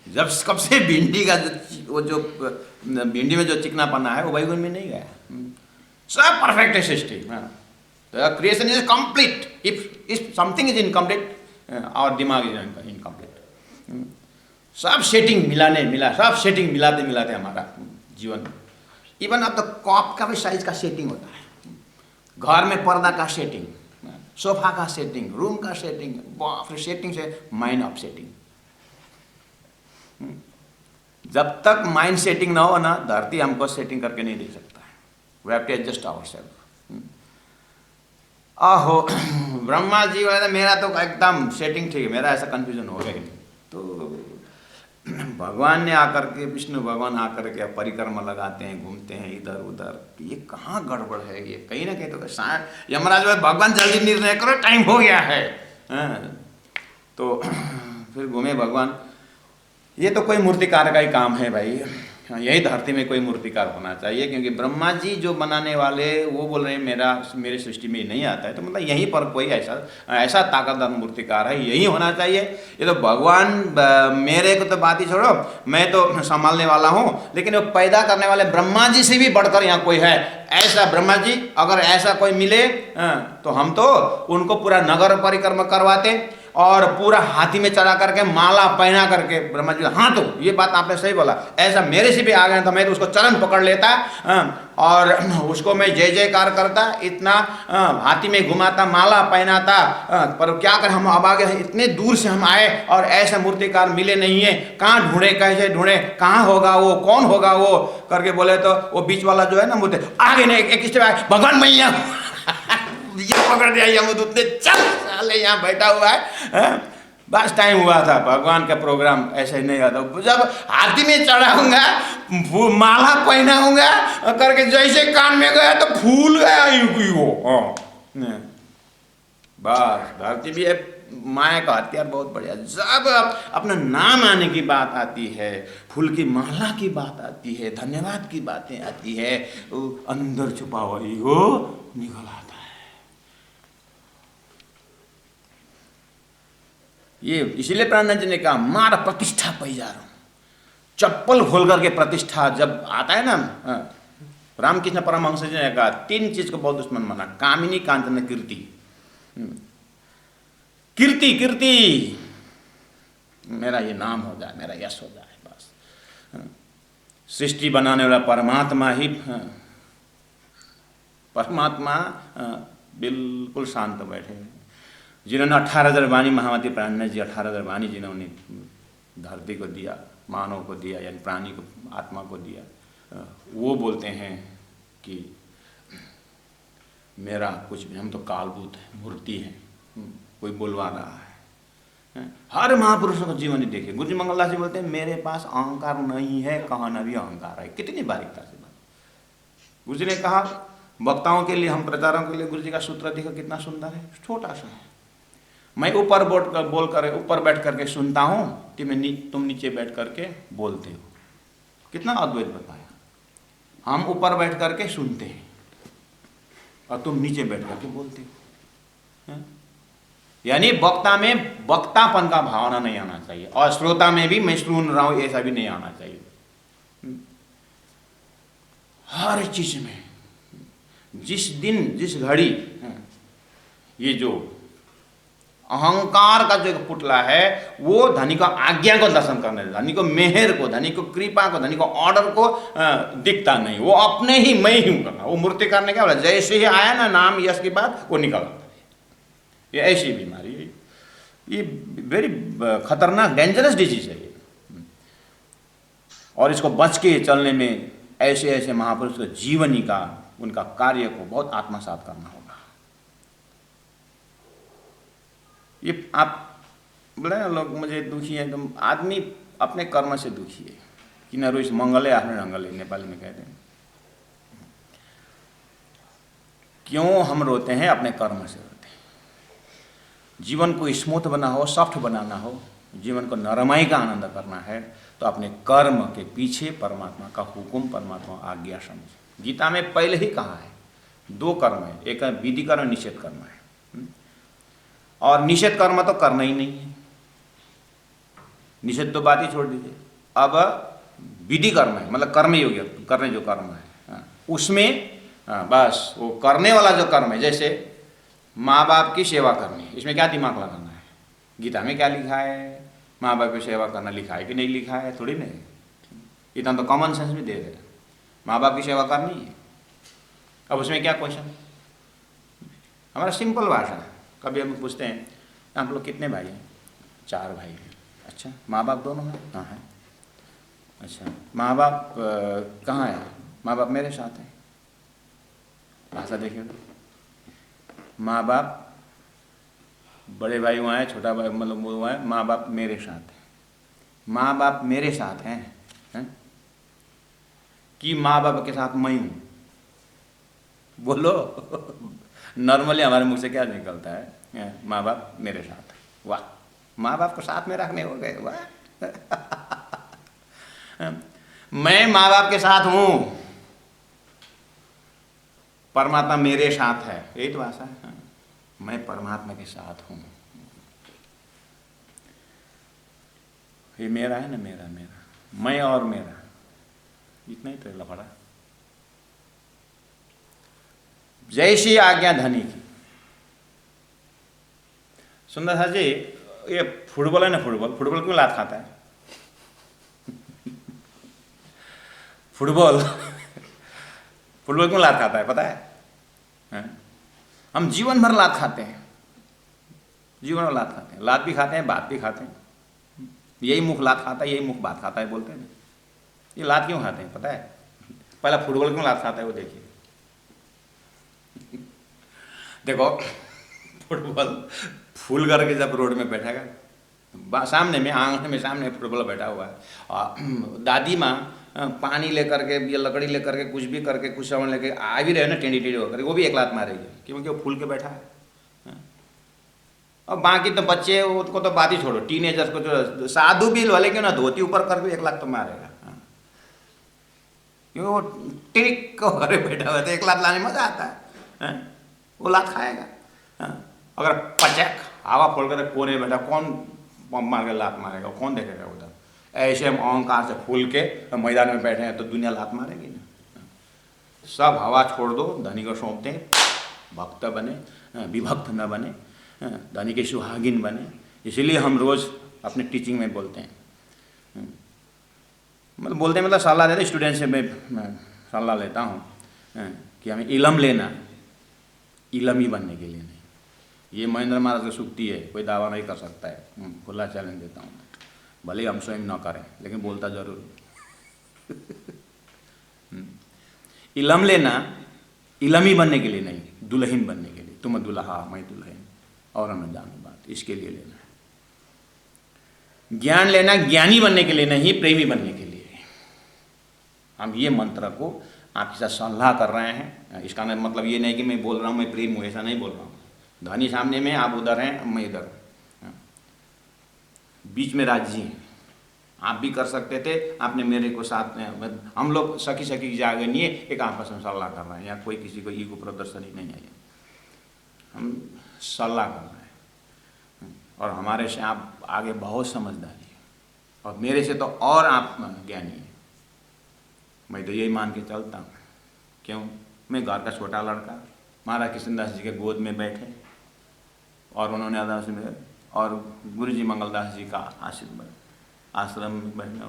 Speaker 1: जब कब से भिंडी का वो जो भिंडी में जो चिकनापना है वो बैगुन में नहीं गया। सब परफेक्ट है सृष्टि। Creation is complete. If something is incomplete और दिमाग इज इनकम्प्लीट। सब सेटिंग सब सेटिंग मिलाते मिलाते हमारा जीवन। इवन अब तो कप का भी साइज का सेटिंग होता है, घर में पर्दा का सेटिंग, सोफा का सेटिंग, रूम का सेटिंग, फिर सेटिंग से माइंड ऑफ सेटिंग। जब तक माइंड सेटिंग ना हो ना, धरती हमको सेटिंग करके नहीं दे सकता है। We have to adjust ourself. आहो, ब्रह्मा जी वाला मेरा तो एकदम सेटिंग ठीक है, मेरा ऐसा कंफ्यूजन हो गया। तो भगवान ने आकर के, विष्णु भगवान आकर के परिक्रमा लगाते हैं, घूमते हैं इधर उधर, ये कहाँ गड़बड़ है, ये कहीं ना कहीं तो शायद यमराज भगवान जल्दी निर्णय करो, टाइम हो गया है। तो फिर घूमे भगवान। ये तो कोई मूर्तिकार का ही काम है भाई, यही धरती में कोई मूर्तिकार होना चाहिए, क्योंकि ब्रह्मा जी जो बनाने वाले वो बोल रहे हैं मेरे सृष्टि में नहीं आता है, तो मतलब यहीं पर कोई ऐसा ताकतवर मूर्तिकार है, यही होना चाहिए। ये तो भगवान, मेरे को तो बात ही छोड़ो, मैं तो संभालने वाला हूँ, लेकिन वो पैदा करने वाले ब्रह्मा जी से भी बढ़कर यहाँ कोई है। ऐसा ब्रह्मा जी अगर ऐसा कोई मिले तो हम तो उनको पूरा नगर परिक्रमा करवाते और पूरा हाथी में चढ़ा करके माला पहना करके। ब्रह्मा जी, हाँ तो ये बात आपने सही बोला, ऐसा मेरे से भी आ गया तो मैं तो उसको चरण पकड़ लेता और उसको मैं जय जयकार करता, इतना हाथी में घुमाता, माला पहनाता। पर क्या कर, हम अब आगे इतने दूर से हम आए और ऐसा मूर्तिकार मिले नहीं है, कहाँ ढूंढे, कैसे ढूंढे, कहाँ होगा वो, कौन होगा वो करके बोले तो वो बीच वाला जो है ना मूर्ति आगे नहीं, एक स्टेप आए, भगवान मैया ये पकड़ दिया, यमदूत चल साले यहाँ बैठा हुआ है। बस टाइम हुआ था, भगवान का प्रोग्राम ऐसे ही नहीं आता। जब हाथी में चढ़ाऊंगा, माला पहनाऊंगा करके जैसे कान में गया तो फूल गया वो। बस धरती भी है माया का हथियार बहुत बढ़िया। जब अपना नाम आने की बात आती है, फूल की माला की बात आती है, धन्यवाद की बातें आती है, अंदर छुपा हुआ ईगो निकल आता है। ये इसीलिए प्राणनाथ जी ने कहा, मार प्रतिष्ठा पैजारो, चप्पल खोल करके प्रतिष्ठा जब आता है ना। रामकृष्ण परमहंस जी ने कहा 3 चीज को बहुत दुश्मन माना, कामिनी, कांचन, कीर्ति। कीर्ति कीर्ति मेरा ये नाम हो जाए, मेरा यश हो जाए, बस। सृष्टि बनाने वाला परमात्मा ही, परमात्मा बिल्कुल शांत बैठे, जिन्होंने 18,000 वाणी, महामती प्राणनाथ जी 18,000 वाणी जिन्होंने धरती को दिया, मानव को दिया, यानी प्राणी को, आत्मा को दिया, वो बोलते हैं कि मेरा कुछ भी, हम तो कालभूत है, मूर्ति है, कोई बुलवा रहा है, हर महापुरुषों का जीवन ही देखिए। गुरु जी मंगलदास जी बोलते हैं मेरे पास अहंकार नहीं है, कहाँ ना भी अहंकार है। कितनी बारीकता से बात। गुरु जी ने कहा वक्ताओं के लिए, हम प्रचारों के लिए गुरु जी का सूत्र देखो कितना सुंदर है, छोटा सा है। मैं ऊपर ऊपर बैठ करके सुनता हूँ कि तुम नीचे बैठ करके बोलते हो। कितना अद्वैत बताया। हम ऊपर बैठ करके सुनते हैं और तुम नीचे बैठ करके बोलते हो। यानी वक्ता में वक्तापन का भावना नहीं आना चाहिए, और श्रोता में भी मैं सुन रहा हूं ऐसा भी नहीं आना चाहिए। हर चीज में जिस दिन जिस घड़ी ये जो अहंकार का जो पुतला है वो धनी को आज्ञा को दर्शन करने, धनी को मेहर को, धनी को कृपा को, धनी को ऑर्डर को दिखता नहीं। वो अपने ही मैं ही हूं करना। वो मूर्ति करने क्या बोला, जैसे ही आया ना नाम यश के बाद वो निकल आता है। ये ऐसी बीमारी है, ये वेरी खतरनाक डेंजरस डिजीज है ये। और इसको बच के चलने में ऐसे ऐसे महापुरुष के जीवनी का, उनका कार्य को बहुत आत्मसात करना होगा। ये आप बोले ना लोग मुझे दुखी है, तो आदमी अपने कर्म से दुखी है कि न रोज मंगले आफ्नै ढंगले, नेपाली में कहते हैं। क्यों हम रोते हैं? अपने कर्म से रोते हैं। जीवन को स्मूथ बना हो, सॉफ्ट बनाना हो, जीवन को नरमाई का आनंद करना है तो अपने कर्म के पीछे परमात्मा का हुक्म, परमात्मा आज्ञा समझे। गीता में पहले ही कहा है 2 कर्म है, एक है विधि कर्म, निषेध कर्म है। और निषेध कर्म तो करना ही नहीं है, निषेध तो बात ही छोड़ दीजिए। अब विधि कर्म है, मतलब कर्म योग्य करने जो कर्म है उसमें बस वो करने वाला जो कर्म है, जैसे माँ बाप की सेवा करनी, इसमें क्या दिमाग लगाना है? गीता में क्या लिखा है? माँ बाप की सेवा करना लिखा है कि नहीं लिखा है? थोड़ी नहीं, इतना तो कॉमन सेंस भी दे रहे। माँ बाप की सेवा करनी है, अब उसमें क्या क्वेश्चन? हमारा सिंपल भाषा है। कभी हम पूछते हैं आप लोग कितने भाई हैं? 4 भाई हैं। अच्छा, माँ बाप दोनों हैं? हाँ हैं। अच्छा, माँ बाप कहाँ है? माँ बाप मेरे साथ हैं। भाषा देखिए, माँ बाप, बड़े भाई वहाँ है, छोटा भाई मतलब वो वहाँ है, माँ बाप मेरे साथ है। माँ बाप मेरे साथ हैं कि माँ बाप के साथ मैं हूँ? बोलो। नॉर्मली हमारे मुंह से क्या निकलता है? माँ बाप मेरे साथ है। वाह, माँ बाप को साथ में रखने हो गए, वाह। मैं माँ बाप के साथ हूँ, परमात्मा मेरे साथ है, यही तो भाषा है। मैं परमात्मा के साथ हूँ। ये मेरा है ना, मेरा मेरा, मैं और मेरा, इतना ही तो लफड़ा। जैसी आज्ञा धनी की। सुंदर सर जी, ये फुटबॉल है ना, फुटबॉल क्यों लात खाता है? फुटबॉल क्यों लात खाता है पता है? हम जीवन भर लात खाते हैं, जीवन भर लात खाते हैं। लात भी खाते हैं, बात भी खाते हैं। यही मुख लात खाता है, यही मुख बात खाता है, बोलते हैं ना। ये लात क्यों खाते हैं पता है? पहला फुटबॉल क्यों लात खाता है वो देखिए। देखो, फुटबॉल फूल करके जब रोड में बैठेगा, सामने में, आंगन में सामने फुटबॉल बैठा हुआ है, और दादी माँ पानी लेकर के या लकड़ी लेकर के कुछ भी करके, कुछ सामान लेके आ भी रहे ना, टेढ़ी टेढ़ी होकर, वो भी एक लात मारेगी क्योंकि वो फूल के बैठा है। और बाकी तो बच्चे, उसको तो बात ही छोड़ो, टीनेजर्स को जो साधु भी भले क्यों ना धोती ऊपर कर भी एक लात तो मारेगा, क्योंकि वो टिक को घरे बैठा हुआ तो एक लात लाने मजा आता है, वो लात खाएगा। अगर पचक हवा फोड़ कर कोने बैठा, कौन मार के लात मारेगा? कौन देखेगा उधर? ऐसे हम अहंकार से फूल के मैदान में बैठे हैं तो दुनिया लात मारेगी ना। सब हवा छोड़ दो, धनी को सौंपते हैं, भक्त बने, विभक्त न बने, धनी के सुहागिन बने। इसीलिए हम रोज़ अपने टीचिंग में बोलते हैं, मतलब सलाह देते, स्टूडेंट से मैं सलाह लेता हूँ कि हमें इलम लेना, इलमी बनने के लिए नहीं। ये महेंद्र महाराज की सूक्ति है, कोई दावा नहीं कर सकता है, खुला चैलेंज देता हूँ। भले हम स्वयं न करें लेकिन बोलता जरूर। इलम लेना इलमी बनने के लिए नहीं, दुल्हन बनने के लिए। तुम दुल्हा मैं दुल्हन और हमें जानो बात, इसके लिए लेना है। ज्ञान लेना ज्ञानी बनने के लिए नहीं, प्रेमी बनने के लिए। हम ये मंत्र को आपके साथ सलाह कर रहे हैं। इसका मतलब ये नहीं कि मैं बोल रहा हूँ मैं प्रेम हूँ, ऐसा नहीं बोल रहा हूँ। धनी सामने में, आप उधर हैं, मैं इधर, बीच में राजी हैं। आप भी कर सकते थे, आपने मेरे को साथ में, हम लोग सखी सखी की जागे नहीं है, एक आपस में सलाह कर रहे हैं। यहाँ कोई किसी को ईगो प्रदर्शनी नहीं है, हम सलाह कर रहे हैं। और हमारे से आप आगे बहुत समझदारी है, और मेरे से तो और आप ज्ञानी हैं। मैं तो यही मान के चलता हूँ। क्यों? मैं घर का छोटा लड़का, महाराज कृष्णदास जी के गोद में बैठे, और उन्होंने अदास में, और गुरु जी मंगलदास जी का आश्रम में बैठना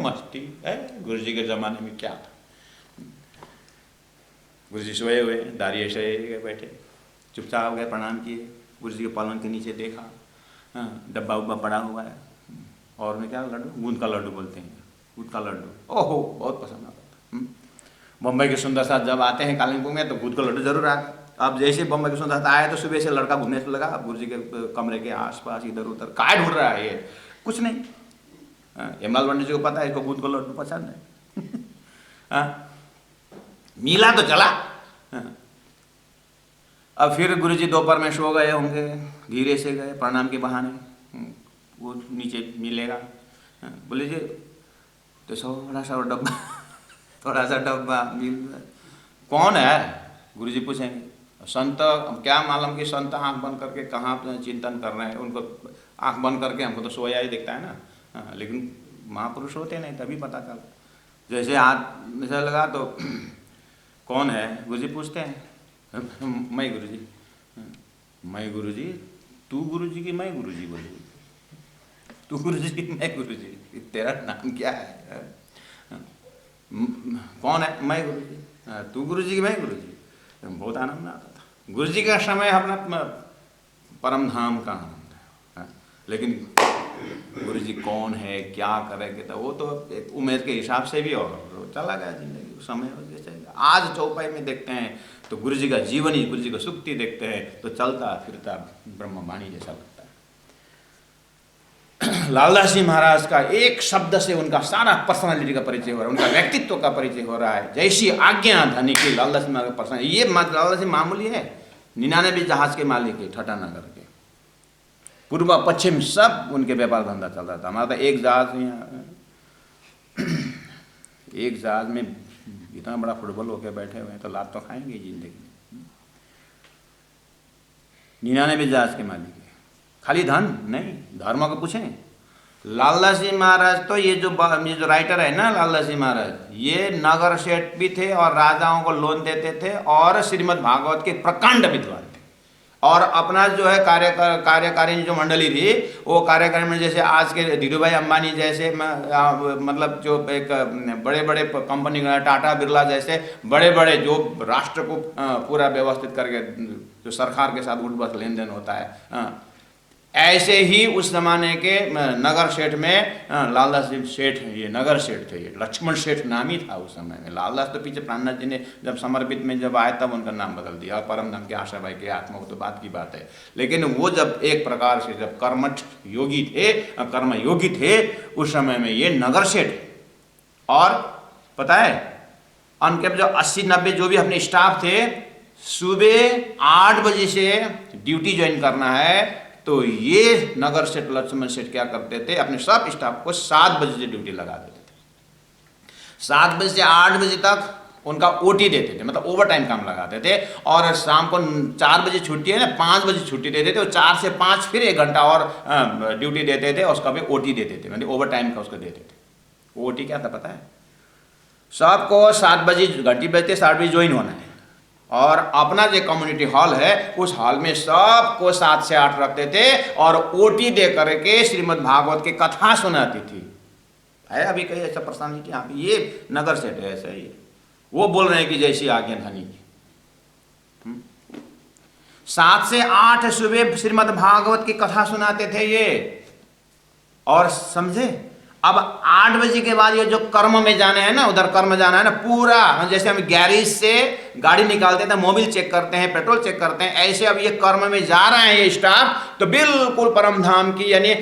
Speaker 1: मस्ती है। गुरु जी के ज़माने में क्या था? गुरु जी सोए हुए, दाढ़ी ऐसे बैठे, चुपचाप हो गए, प्रणाम किए, गुरु जी के पलंग के नीचे देखा, डब्बा उब्बा पड़ा हुआ है, और में क्या लड्डू, गूंद का लड्डू बोलते हैं, गूंद का लड्डू, ओहो बहुत पसंद आता था। बम्बई के सुंदर साथ जब आते हैं कालिम्पोंग में, तो गूंद का लड्डू जरूर आता। अब जैसे बम्बई के सुंदर साथ आए तो सुबह से लड़का घूमने से लगा गुरु जी के कमरे के आसपास, इधर उधर, काय ढूंढ रहा है ये, कुछ नहीं। हेमलाल पंडित जी को पता है इसको गूंद का लड्डू पसंद है। मिला तो चला। अब फिर गुरुजी दोपहर में सो गए होंगे, धीरे से गए प्रणाम के बहाने, वो नीचे मिलेगा, बोले जी तो थोड़ा सा डब्बा थोड़ा सा डब्बा मिल, कौन है? गुरुजी पूछेंगे। संत क्या मालूम कि संत आंख बंद करके कहाँ चिंतन कर रहे हैं, उनको आंख बंद करके हमको तो सोया ही दिखता है ना, लेकिन महापुरुष होते नहीं तभी पता चला। जैसे हाथ में से लगा तो कौन है? गुरुजी पूछते हैं, मैं गुरुजी। मैं गुरुजी? तू गुरुजी की मैं गुरुजी? बोले तू गुरुजी की मैं गुरुजी, तेरा नाम क्या है? कौन है? मैं गुरुजी। तू गुरुजी की मैं गुरुजी। बहुत आनंद आता था। गुरुजी का समय अपना परम धाम का आनंद है, लेकिन गुरुजी कौन है, क्या करेंगे, तो वो तो एक उम्र के हिसाब से भी और चला गया जिंदगी, समय हो गया। आज चौपाई में देखते हैं तो गुरुजी का जीवनी, गुरुजी का सुक्ति देखते हैं तो चलता फिरता ब्रह्मवाणी जैसा लगता है। लालदास जी महाराज का एक शब्द से उनका सारा पर्सनालिटी का परिचय हो रहा है, उनका व्यक्तित्व का परिचय हो रहा है। जैसी आज्ञा धनी की लालदास जी महाराज का पर्सनालिटी। ये लालदास जी मामूली है, 99 जहाज के मालिक है, ठटानगर के, पूर्व पश्चिम सब उनके व्यापार धंधा चल रहा था। हमारा तो एक जहाज में इतना बड़ा फुटबॉल होके बैठे हुए हैं, तो लाभ तो खाएंगे जिंदगी में। 99 जहाज के मालिक है, खाली धन नहीं, धर्म को पूछें। लालदास जी महाराज तो ये जो राइटर है ना, लालदास जी महाराज ये नगर सेठ भी थे और राजाओं को लोन देते थे, और श्रीमद् भागवत के प्रकांड विद्वान थे। और अपना जो है कार्यकारिणी जो मंडली थी, वो कार्यकारिणी में जैसे आज के धीरूभाई अंबानी जैसे, मतलब जो एक बड़े बड़े कंपनी, टाटा बिरला जैसे बड़े बड़े जो राष्ट्र को पूरा व्यवस्थित करके जो सरकार के साथ उठ बस लेन देन होता है, ऐसे ही उस जमाने के नगर सेठ में लालदास जी सेठ, ये नगर सेठ थे, ये लक्ष्मण सेठ नाम ही था उस समय में। लालदास तो पीछे प्राणनाथ जी ने जब समर्पित में जब आए तब उनका नाम बदल दिया, परम धाम के आशा भाई के आत्मा, वो तो बात की बात है। लेकिन वो जब एक प्रकार से जब कर्मठ योगी थे, कर्म योगी थे, उस समय में ये नगर सेठ। और पता है उनके जो 80-90 जो भी अपने स्टाफ थे, सुबह 8 बजे से ड्यूटी ज्वाइन करना है, तो ये नगर सेठ लक्ष्मण सेठ क्या करते थे, अपने सब स्टाफ को 7 बजे से ड्यूटी लगा देते थे। 7 बजे से 8 बजे तक उनका ओटी देते थे, मतलब ओवर टाइम काम लगाते थे। और शाम को 4 बजे छुट्टी है ना, 5 बजे छुट्टी देते थे, और 4 से 5 फिर 1 घंटा और ड्यूटी देते थे, उसका भी ओटी देते थे, मतलब ओवर टाइम का उसको देते थे। ओटी क्या था पता है? सबको 7 बजे घंटी बजते 7 बजे ज्वाइन होना है, और अपना जो कम्युनिटी हॉल है उस हॉल में सबको 7 से 8 रखते थे, और ओटी दे करके श्रीमद् भागवत की कथा सुनाती थी। है अभी कहीं ऐसा पर्सनालिटी यहाँ पे, ये नगर सेठ है ऐसा ही। वो बोल रहे हैं कि जैसी आज्ञा धनी की। 7 से 8 सुबह श्रीमद् भागवत की कथा सुनाते थे ये। और समझे, अब 8 बजे के बाद ये जो कर्म में जाना है ना, उधर कर्म जाना है ना, पूरा जैसे हम गैरेज से गाड़ी निकालते थे, मोबिल चेक करते हैं, पेट्रोल चेक करते हैं, ऐसे अब ये कर्म में जा रहे हैं ये स्टाफ, तो बिल्कुल परम धाम की यानी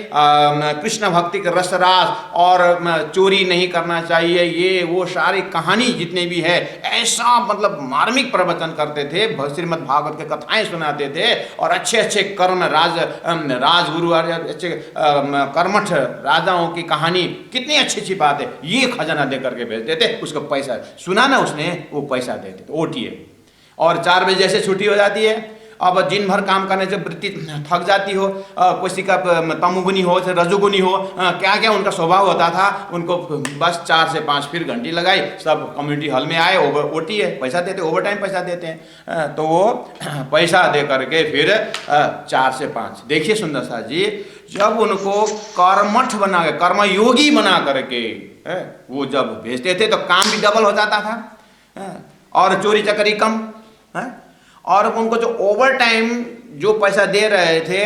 Speaker 1: कृष्ण भक्ति के रसरास और चोरी नहीं करना चाहिए, ये वो सारी कहानी जितने भी है, ऐसा मतलब मार्मिक प्रवचन करते थे, श्रीमद् भागवत के कथाएं सुनाते थे, और अच्छे अच्छे कर्म राजगुरु अच्छे कर्मठ राजाओं की कहानी कितनी अच्छी अच्छी बात है, ये खजाना दे करके भेजते थे, उसको पैसा सुना ना उसने, वो पैसा देते थे ओटीए। और 4 बजे जैसे छुट्टी हो जाती है, अब दिन भर काम करने से वृत्ति थक जाती हो, किसी का तमोगुनी हो, रजोगुनी हो, क्या क्या उनका स्वभाव होता था, उनको बस 4 से 5 फिर घंटी लगाई, सब कम्युनिटी हॉल में आए, ओटी है, पैसा देते, ओवर टाइम पैसा देते हैं, तो वो पैसा दे करके फिर 4 से 5, देखिए सुंदर साथ जी, जब उनको कर्मठ बना के, कर्मयोगी बना करके वो जब भेजते थे तो काम भी डबल हो जाता था और चोरी चकरी कम, और उनको जो ओवर टाइम जो पैसा दे रहे थे,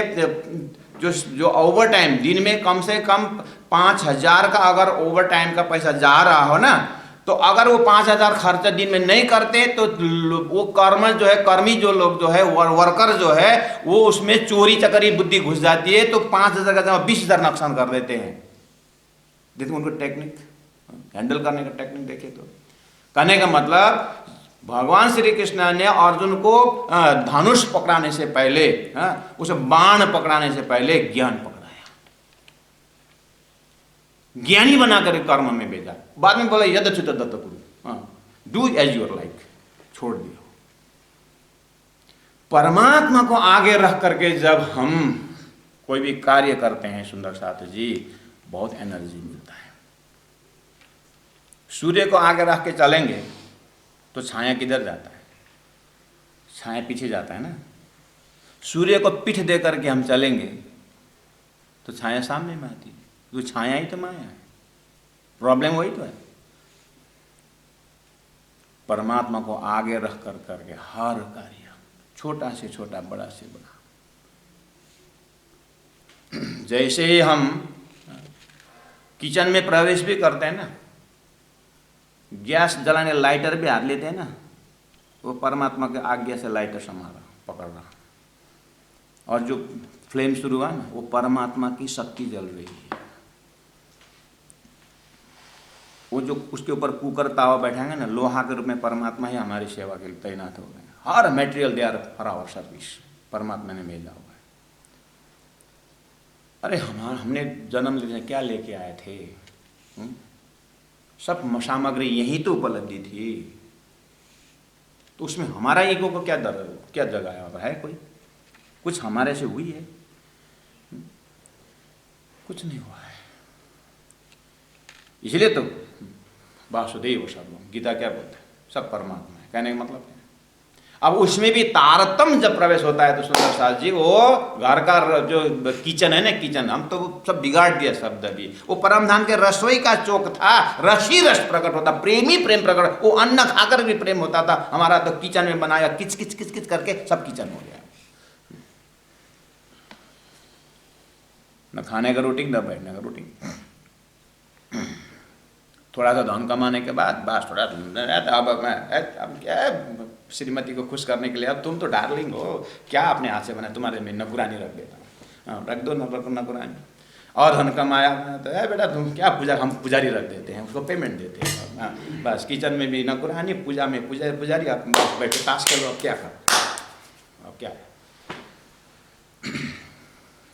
Speaker 1: जो ओवर टाइम दिन में कम से कम 5,000 का अगर ओवर टाइम का पैसा जा रहा हो ना, तो अगर वो 5,000 खर्चा दिन में नहीं करते तो वो कर्मी जो लोग जो है, वर्कर जो है, वो उसमें चोरी चकरी बुद्धि घुस जाती है, तो 5,000 का जमा 20,000 नुकसान कर देते हैं। देखो उनको टेक्निक हैंडल करने का टेक्निक देखे तो, कहने का मतलब भगवान श्री कृष्ण ने अर्जुन को धनुष पकड़ाने से पहले, उसे बाण पकड़ाने से पहले ज्ञान पकड़ाया, ज्ञानी बनाकर कर्म में भेजा, बाद में बोला यदच्युत दत्त कुरु, डू एज यूर लाइक, छोड़ दिया। परमात्मा को आगे रख करके जब हम कोई भी कार्य करते हैं सुंदर साथ जी, बहुत एनर्जी मिलता है। सूर्य को आगे रख के चलेंगे तो छाया किधर जाता है? छाया पीछे जाता है ना। सूर्य को पीठ दे करके हम चलेंगे तो छाया सामने में आती है, तो छाया ही तो माया है, प्रॉब्लम वही तो है। परमात्मा को आगे रख कर करके हर कार्य, छोटा से छोटा, बड़ा से बड़ा, जैसे ही हम किचन में प्रवेश भी करते हैं ना, गैस जलाने लाइटर भी हाथ लेते हैं ना, वो परमात्मा के आज्ञा से लाइटर संभाला पकड़ रहा, और जो फ्लेम शुरू हुआ ना, वो परमात्मा की शक्ति जल रही है। वो जो उसके ऊपर कुकर तावा बैठाएंगे ना, लोहा के रूप में परमात्मा ही हमारी सेवा के लिए तैनात हो गए। हर material they are for our service, परमात्मा ने भेजा हुआ है। अरे हमने जन्म लेने क्या लेके आए थे? सब सामग्री यही तो उपलब्धि थी, तो उसमें हमारा ईगो को क्या जगह है? कोई कुछ हमारे से हुई है? कुछ नहीं हुआ है। इसलिए तो वासुदेव सर्वम, गीता क्या बोलते हैं? सब परमात्मा है। कहने का मतलब है, अब उसमें भी तारतम्य जब प्रवेश होता है तो सुंदर साथ जी, वो घर का जो किचन है ना, किचन हम तो सब बिगाड़ दिया शब्द भी। वो परमधाम के रसोई का चौक था, रसी रस प्रकट होता, प्रेमी प्रेम प्रकट, वो अन्न खाकर भी प्रेम होता था। हमारा तो किचन में बनाया, किच किच किच किच करके सब किचन हो गया। न खाने का रूटीन, न बैठने का रूटीन। थोड़ा सा धन कमाने के बाद बस थोड़ा अब क्या है, श्रीमती को खुश करने के लिए, अब तुम तो डार्लिंग हो, क्या अपने हाथ से बना, तुम्हारे में नकुरानी रख देता हूँ, रख दो नकुरानी। और धन कमाया तो बेटा तुम क्या, पूजा हम पुजारी रख देते हैं, उसको पेमेंट देते हैं। बस किचन में भी नकुरानी, पूजा में पुजारी, आप बैठे ताश खेलो, अब क्या कर, अब क्या।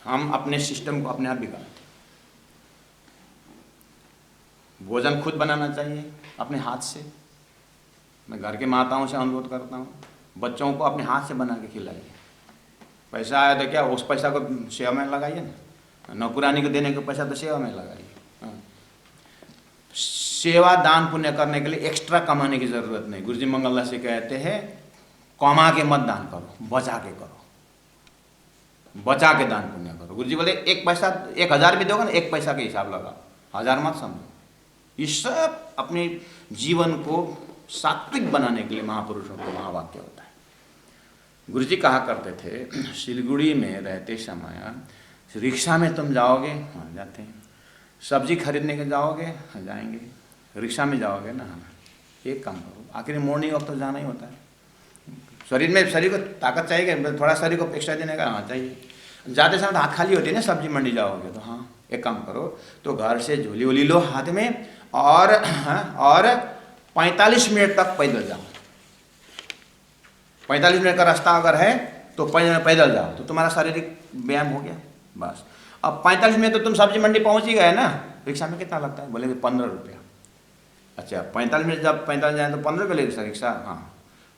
Speaker 1: हम अपने सिस्टम को अपने आप बिगाड़ते। भोजन खुद बनाना चाहिए अपने हाथ से। मैं घर के माताओं से अनुरोध करता हूँ, बच्चों को अपने हाथ से बना के खिलाइए। पैसा आया तो क्या, उस पैसा को सेवा में लगाइए ना, नौकरानी को देने का पैसा तो सेवा में लगाइए। सेवा दान पुण्य करने के लिए एक्स्ट्रा कमाने की जरूरत नहीं। गुरुजी मंगलदास से कहते हैं, कमा के मत दान करो, बचा के करो, बचा के दान पुण्य करो। गुरुजी बोले 1 पैसा 1000 भी दोगे ना, 1 पैसा के हिसाब लगाओ, 1000 मत समझो। ये सब अपने जीवन को सात्विक बनाने के लिए महापुरुषों को महावाक्य होता है। गुरुजी कहा करते थे, सिलगुड़ी में रहते समय रिक्शा में तुम जाओगे, हाँ जाते हैं, सब्जी खरीदने के जाओगे, हाँ जाएंगे, रिक्शा में जाओगे ना, हाँ, एक काम करो, आखिर मॉर्निंग वक्त तो जाना ही होता है, शरीर को ताकत चाहिए, थोड़ा शरीर को एक्स्ट्रा देने का हाँ चाहिए। जाते समय हाथ खाली होती है ना, सब्जी मंडी जाओगे तो हाँ एक काम करो, तो घर से झोली वोली लो हाथ में और 45 मिनट तक पैदल जाओ। 45 मिनट का रास्ता अगर है तो पैदल जाओ, तो तुम्हारा शारीरिक व्यायाम हो गया बस। अब 45 मिनट तो तुम सब्जी मंडी पहुंच ही गए ना। रिक्शा में कितना लगता है? बोलेंगे 15 रुपया। अच्छा 45 मिनट जब 45 जाए तो 15 रुपये लेगी रिक्शा। हाँ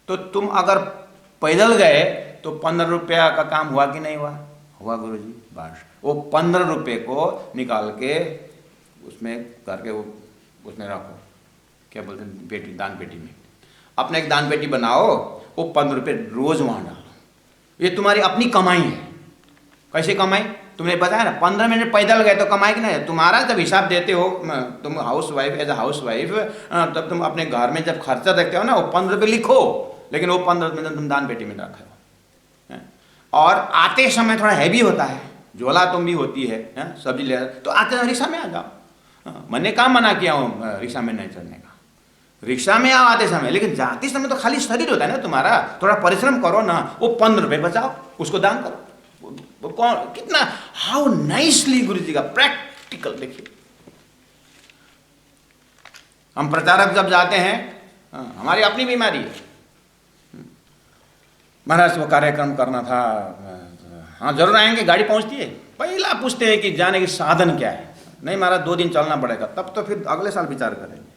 Speaker 1: तो तुम अगर पैदल गए तो 15 रुपया का काम हुआ कि नहीं हुआ? हुआ गुरुजी। बस वो 15 रुपये को निकाल के उसमें करके वो उसमें रखो, क्या बोलते हैं, पेटी, दान पेटी में। अपने एक दान पेटी बनाओ, वो 15 रुपये रोज वहाँ डालो। ये तुम्हारी अपनी कमाई है। कैसे कमाई? तुमने बताया ना 15 मिनट पैदल गए तो कमाई कि नहीं? तुम्हारा जब हिसाब देते हो तुम housewife, as a housewife, तब तुम अपने घर में जब खर्चा देखते हो ना, वो 15 रुपये लिखो, लेकिन वो 15 रुपये तुम दान पेटी में रखो। और आते समय थोड़ा हैवी होता है, झोला तुम भी होती है सब्जी ले, तो आते रिक्शा में आ जाओ। मैंने कहाँ मना किया हूँ रिक्शा में नहीं चढ़ने का, रिक्शा में आओ आते समय, लेकिन जाते समय तो खाली शरीर होता है ना तुम्हारा, थोड़ा परिश्रम करो ना। वो 15 रुपये बचाओ, उसको दान करो। वो कौन कितना, हाउ नाइसली गुरु जी का प्रैक्टिकल देखिए। हम प्रचारक जब जाते हैं, हमारी अपनी बीमारी है, महाराज वो कार्यक्रम करना था, हाँ जरूर आएंगे, गाड़ी पहुंचती है, पहला पूछते हैं कि जाने की साधन क्या है? नहीं महाराज 2 दिन चलना पड़ेगा, तब तो फिर अगले साल विचार करेंगे।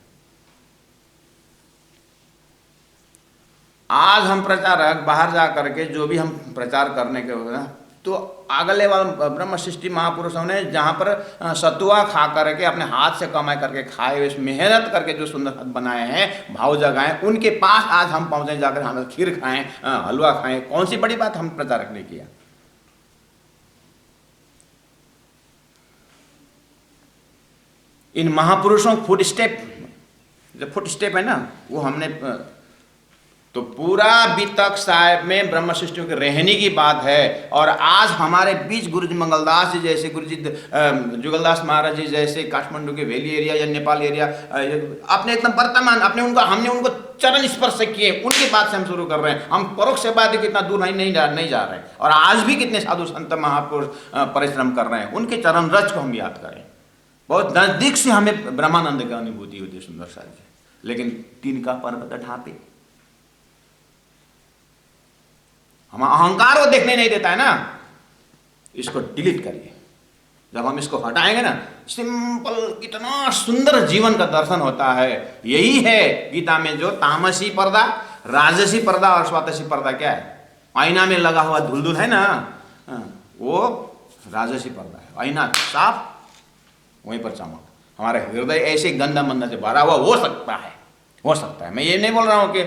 Speaker 1: आज हम प्रचारक बाहर जा करके जो भी हम प्रचार करने के हो ना, तो अगले वाले ब्रह्म सृष्टि महापुरुषों ने जहाँ पर सतुआ खा करके अपने हाथ से कमाई करके खाए हुए, मेहनत करके जो सुंदर हाथ बनाए हैं, भाव जगाएं, उनके पास आज हम पहुँचे, जाकर हम खीर खाएं, हलवा खाएं, कौन सी बड़ी बात हम प्रचारक ने किया। इन महापुरुषों फुट स्टेप, जो फुट स्टेप है ना, वो हमने तो पूरा बीतक साहिब में ब्रह्म सृष्टियों के रहने की बात है। और आज हमारे बीच गुरुजी मंगलदास जी जैसे, गुरुजी जुगलदास महाराज जी जैसे, काठमांडू के वैली एरिया या नेपाल एरिया, अपने एकदम वर्तमान अपने उनका, हमने उनको चरण स्पर्श किए, उनकी बात से हम शुरू कर रहे हैं। हम परोक्ष से बात कितना दूर नहीं जा रहे हैं। और आज भी कितने साधु संत महापुरुष परिश्रम कर रहे हैं, उनके चरण रज को हम याद करें। बहुत नजदीक से हमें ब्रह्मानंद की अनुभूति होती है सुंदर सा, लेकिन तिनका पर्वत ढापे हम अहंकार वो देखने नहीं देता है ना, इसको डिलीट करिए। जब हम इसको हटाएंगे ना, सिंपल कितना सुंदर जीवन का दर्शन होता है। यही है गीता में जो तामसी पर्दा, राजसी पर्दा और स्वातसी पर्दा क्या है? आईना में लगा हुआ धुल है ना, वो राजसी पर्दा है। आईना साफ, वहीं पर चमक। हमारे हृदय ऐसे गंदा मंदा से भरा हुआ हो सकता है। मैं ये नहीं बोल रहा हूँ कि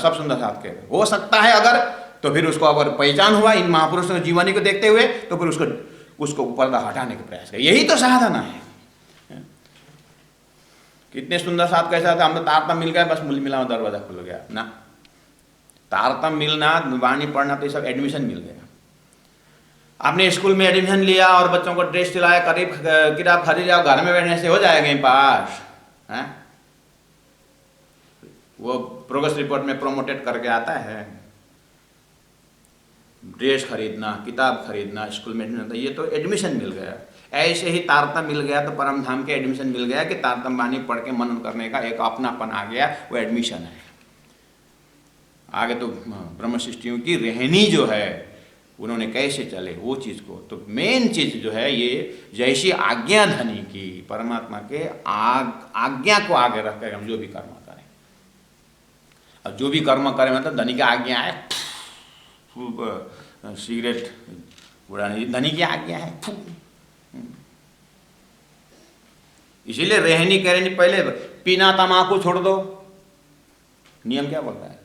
Speaker 1: सब सुंदर साथ के, हो सकता है अगर, तो फिर उसको अगर पहचान हुआ इन महापुरुषों की जीवनी को देखते हुए, तो फिर उसको पर्दा हटाने का प्रयास करें। यही तो साधना है। कितने सुंदर साथ कैसा था, हम तो तारतम मिल गया, बस मूल मिला दरवाजा खुल गया ना। तारतम मिलना, वाणी पढ़ना, तो ये सब एडमिशन मिल गया। आपने स्कूल में एडमिशन लिया और बच्चों को ड्रेस दिलाया, करीब किताब खरीदा, घर में बैठने से हो जाएगा इन पास है? वो प्रोग्रेस रिपोर्ट में प्रोमोटेड करके आता है, ड्रेस खरीदना, किताब खरीदना, स्कूल में एडमिशन, ये तो एडमिशन मिल गया। ऐसे ही तारतम मिल गया तो परम धाम के एडमिशन मिल गया कि तारतम वाणी पढ़ के मनन करने का एक अपनापन आ गया, वो एडमिशन है। आगे तो ब्रह्म सृष्टियों की रहनी जो है, उन्होंने कैसे चले वो चीज़ को, तो मेन चीज़ जो है ये, जैसी आज्ञा धनी की, परमात्मा के आज्ञा को आगे रख कर हम जो भी कर्म करें। अब जो भी कर्म करें मतलब धनी की आज्ञा है, खूब सिगरेट उड़ाने, धनी की आज्ञा है। इसीलिए रहनी कहनी, पहले पीना तमाकू छोड़ दो। नियम क्या बोलता है?